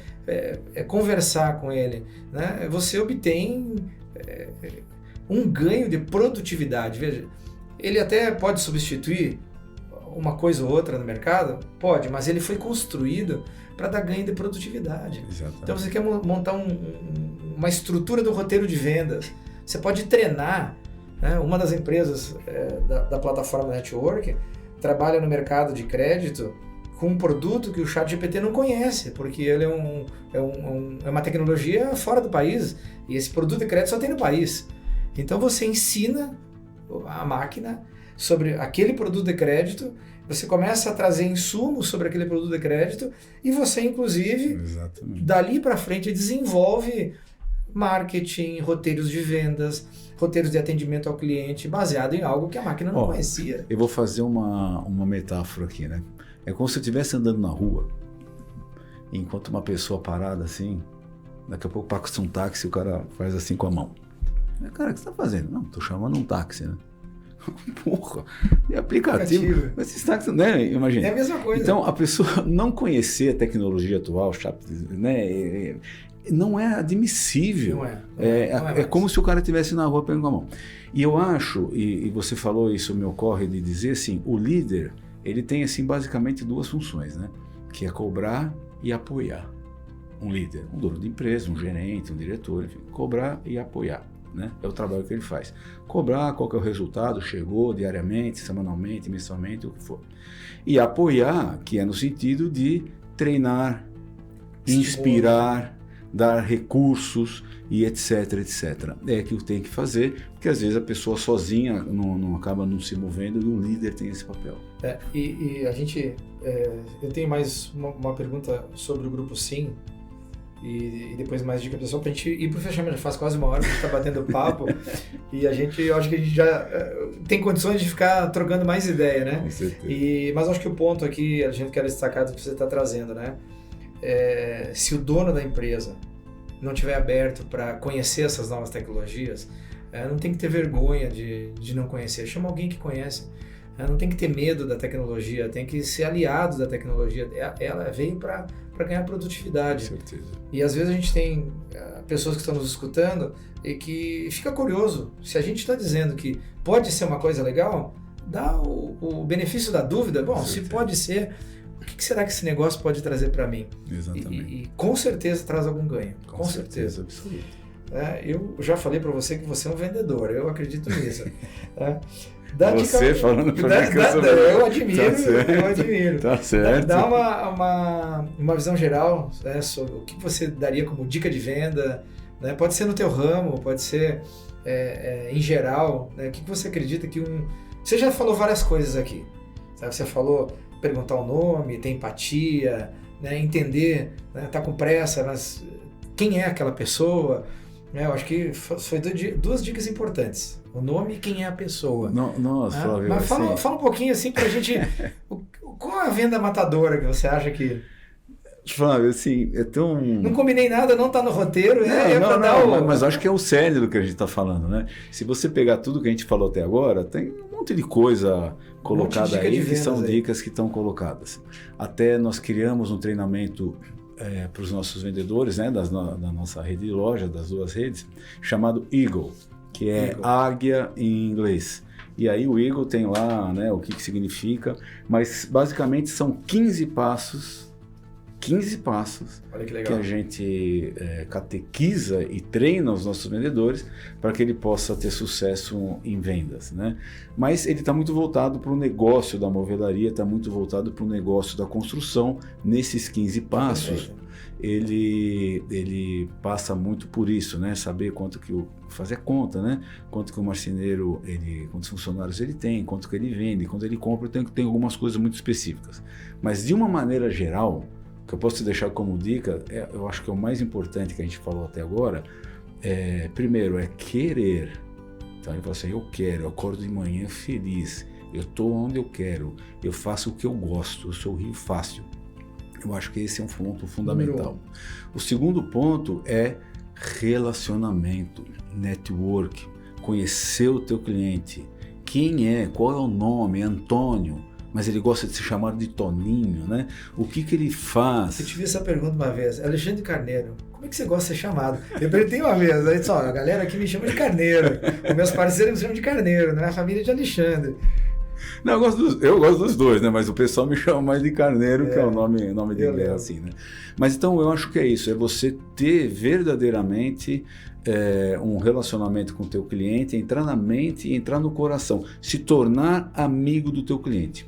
conversar com ele, né, você obtém um ganho de produtividade. Veja, ele até pode substituir uma coisa ou outra no mercado? Pode, mas ele foi construído para dar ganho de produtividade. Exatamente. Então você quer montar uma estrutura do roteiro de vendas. Você pode treinar, né? Uma das empresas da plataforma Network trabalha no mercado de crédito com um produto que o ChatGPT não conhece, porque ele é uma tecnologia fora do país e esse produto de crédito só tem no país. Então você ensina a máquina sobre aquele produto de crédito, você começa a trazer insumos sobre aquele produto de crédito e você, inclusive, Exatamente. Dali para frente desenvolve marketing, roteiros de vendas, roteiros de atendimento ao cliente, baseado em algo que a máquina não conhecia. Eu vou fazer uma metáfora aqui, né? É como se eu estivesse andando na rua, enquanto uma pessoa parada assim, daqui a pouco passa um táxi e o cara faz assim com a mão. Cara, o que você está fazendo? Não, estou chamando um táxi, né? Porra, é aplicativo. Mas está, né? Imagina. É a mesma coisa. Então, a pessoa não conhecer a tecnologia atual, né? Não é admissível. É como se o cara estivesse na rua pegando com a mão. E eu acho, e você falou isso, me ocorre de dizer assim, o líder, ele tem assim basicamente duas funções, né? Que é cobrar e apoiar. Um líder, um dono de empresa, um gerente, um diretor, enfim, cobrar e apoiar, né? É o trabalho que ele faz. Cobrar qual que é o resultado, chegou diariamente, semanalmente, mensalmente, o que for. E apoiar, que é no sentido de treinar, inspirar, dar recursos e etc, etc. É que tem que fazer, porque às vezes a pessoa sozinha não acaba não se movendo e o líder tem esse papel. E a gente, eu tenho mais uma pergunta sobre o Grupo Sim e depois mais dica pessoal pra gente ir pro fechamento. Já faz quase uma hora que a gente tá batendo papo e eu acho que a gente já tem condições de ficar trocando mais ideia, né? Com certeza. Mas acho que o ponto aqui, a gente quer destacar do que você está trazendo, né? Se o dono da empresa não tiver aberto para conhecer essas novas tecnologias, não tem que ter vergonha de não conhecer. Chama alguém que conhece. Não tem que ter medo da tecnologia, tem que ser aliado da tecnologia. Ela veio para ganhar produtividade. Com certeza. E às vezes a gente tem pessoas que estão nos escutando e que fica curioso. Se a gente está dizendo que pode ser uma coisa legal, dá o benefício da dúvida. Bom, se pode ser, o que será que esse negócio pode trazer para mim? Exatamente. E com certeza traz algum ganho. Com certeza. Absoluta. Eu já falei para você que você é um vendedor, eu acredito nisso. Você falando para mim que eu admiro. Tá certo. Dá uma visão geral, né, sobre o que você daria como dica de venda, né? Pode ser no teu ramo, pode ser em geral, né? O que você acredita que Você já falou várias coisas aqui, sabe? Você falou perguntar o nome, ter empatia, né? Entender, né? Tá com pressa, mas quem é aquela pessoa? Eu acho que foi duas dicas importantes. O nome e quem é a pessoa. Nossa, Flávio. Mas fala um pouquinho assim pra gente. Qual é a venda matadora que você acha que... Flávio, assim, é tão... Não combinei nada, não tá no roteiro. Mas acho que é o cerne do que a gente está falando, né? Se você pegar tudo que a gente falou até agora, tem um monte de coisa colocada aí que são dicas que estão colocadas. Até nós criamos um treinamento para os nossos vendedores, né, da nossa rede de loja, das duas redes, chamado Eagle, que é águia em inglês. E aí o Eagle tem lá, né, o que significa, mas basicamente são 15 passos Olha que que a gente catequiza e treina os nossos vendedores para que ele possa ter sucesso em vendas, né? Mas ele está muito voltado para o negócio da movelaria, está muito voltado para o negócio da construção. Nesses 15 passos, ele passa muito por isso, né? Saber quanto que fazer conta, né? Quanto que o marceneiro, quantos funcionários ele tem, quanto que ele vende, quanto ele compra, tem algumas coisas muito específicas. Mas de uma maneira geral, que eu posso te deixar como dica, eu acho que é o mais importante que a gente falou até agora, primeiro é querer. Então ele fala assim, eu quero, eu acordo de manhã feliz, eu estou onde eu quero, eu faço o que eu gosto, eu sorrio fácil. Eu acho que esse é um ponto fundamental. O segundo ponto é relacionamento, network, conhecer o teu cliente, quem é, qual é o nome, Antônio, mas ele gosta de ser chamado de Toninho, né? O que ele faz? Eu tive essa pergunta uma vez, Alexandre Carneiro, como é que você gosta de ser chamado? Eu perguntei uma vez, aí disse, a galera aqui me chama de Carneiro, os meus parceiros me chamam de Carneiro, né? A família de Alexandre. Não, eu gosto dos dois, né? Mas o pessoal me chama mais de Carneiro, que é o nome de guerra, assim, né? Mas então eu acho que é isso, é você ter verdadeiramente um relacionamento com o teu cliente, entrar na mente e entrar no coração, se tornar amigo do teu cliente.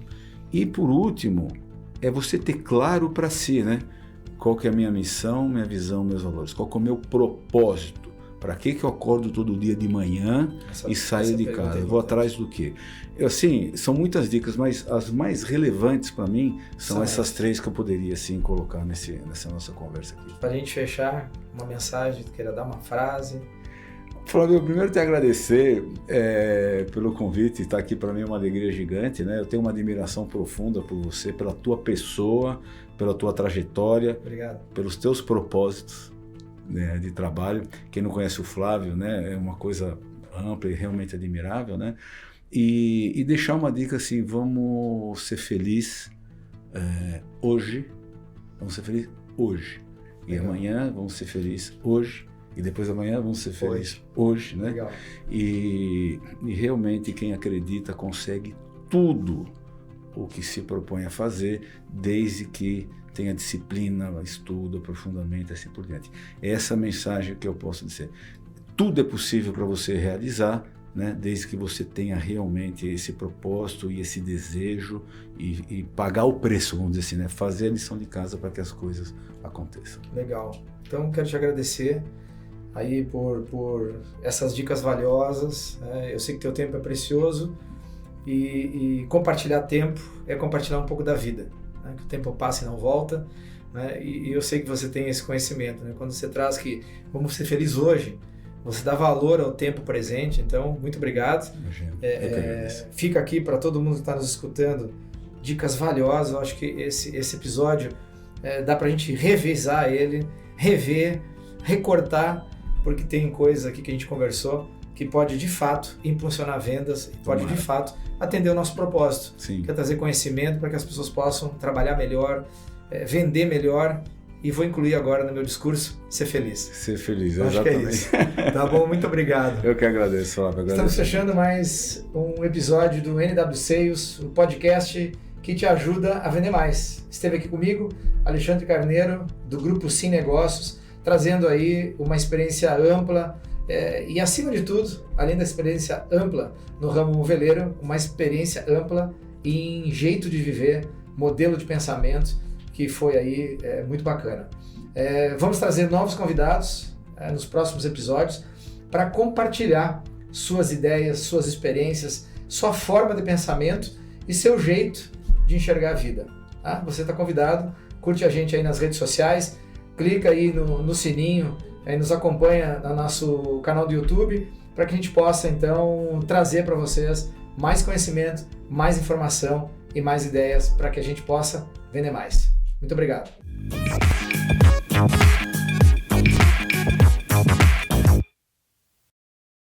E por último, é você ter claro para si, né? Qual que é a minha missão, minha visão, meus valores, qual que é o meu propósito. Para que eu acordo todo dia de manhã e saio de casa? Eu vou atrás do quê? Assim, são muitas dicas, mas as mais relevantes para mim são essas três que eu poderia assim, colocar nessa nossa conversa aqui. Para a gente fechar, uma mensagem, queira dar uma frase. Flávio, primeiro te agradecer pelo convite, estar aqui para mim é uma alegria gigante, né? Eu tenho uma admiração profunda por você, pela tua pessoa, pela tua trajetória, obrigado, pelos teus propósitos, né, de trabalho. Quem não conhece o Flávio, né, é uma coisa ampla e realmente admirável, né? E deixar uma dica assim, vamos ser felizes hoje, vamos ser felizes hoje. E Legal. Amanhã vamos ser felizes hoje. E depois amanhã vamos ser felizes hoje, né? Legal. E realmente quem acredita consegue tudo o que se propõe a fazer, desde que tenha disciplina, estudo profundamente, assim por diante. Essa mensagem que eu posso dizer. Tudo é possível para você realizar, né? Desde que você tenha realmente esse propósito e esse desejo e pagar o preço, vamos dizer assim, né? Fazer a lição de casa para que as coisas aconteçam. Legal. Então, quero te agradecer aí por essas dicas valiosas, né? Eu sei que teu tempo é precioso e compartilhar tempo é compartilhar um pouco da vida, né? Que o tempo passa e não volta, né? E eu sei que você tem esse conhecimento, né? Quando você traz que vamos ser felizes hoje, você dá valor ao tempo presente, então muito obrigado. Imagina, Fica aqui para todo mundo que está nos escutando dicas valiosas. Eu acho que esse episódio dá para a gente revisar ele, rever, recortar, porque tem coisas aqui que a gente conversou que pode de fato impulsionar vendas, pode de fato atender o nosso propósito, Sim. que é trazer conhecimento para que as pessoas possam trabalhar melhor, vender melhor. E vou incluir agora no meu discurso, ser feliz. Ser feliz, acho exatamente. Que é isso. Tá bom? Muito obrigado. Eu que agradeço, Flávio. Estamos fechando mais um episódio do NW Sales, o podcast que te ajuda a vender mais. Esteve aqui comigo, Alexandre Carneiro, do Grupo Sim Negócios, trazendo aí uma experiência ampla e, acima de tudo, além da experiência ampla no ramo moveleiro, uma experiência ampla em jeito de viver, modelo de pensamento, que foi aí muito bacana. Vamos trazer novos convidados nos próximos episódios para compartilhar suas ideias, suas experiências, sua forma de pensamento e seu jeito de enxergar a vida. Tá? Você está convidado, curte a gente aí nas redes sociais, clica aí no sininho, nos acompanha no nosso canal do YouTube, para que a gente possa então trazer para vocês mais conhecimento, mais informação e mais ideias para que a gente possa vender mais. Muito obrigado.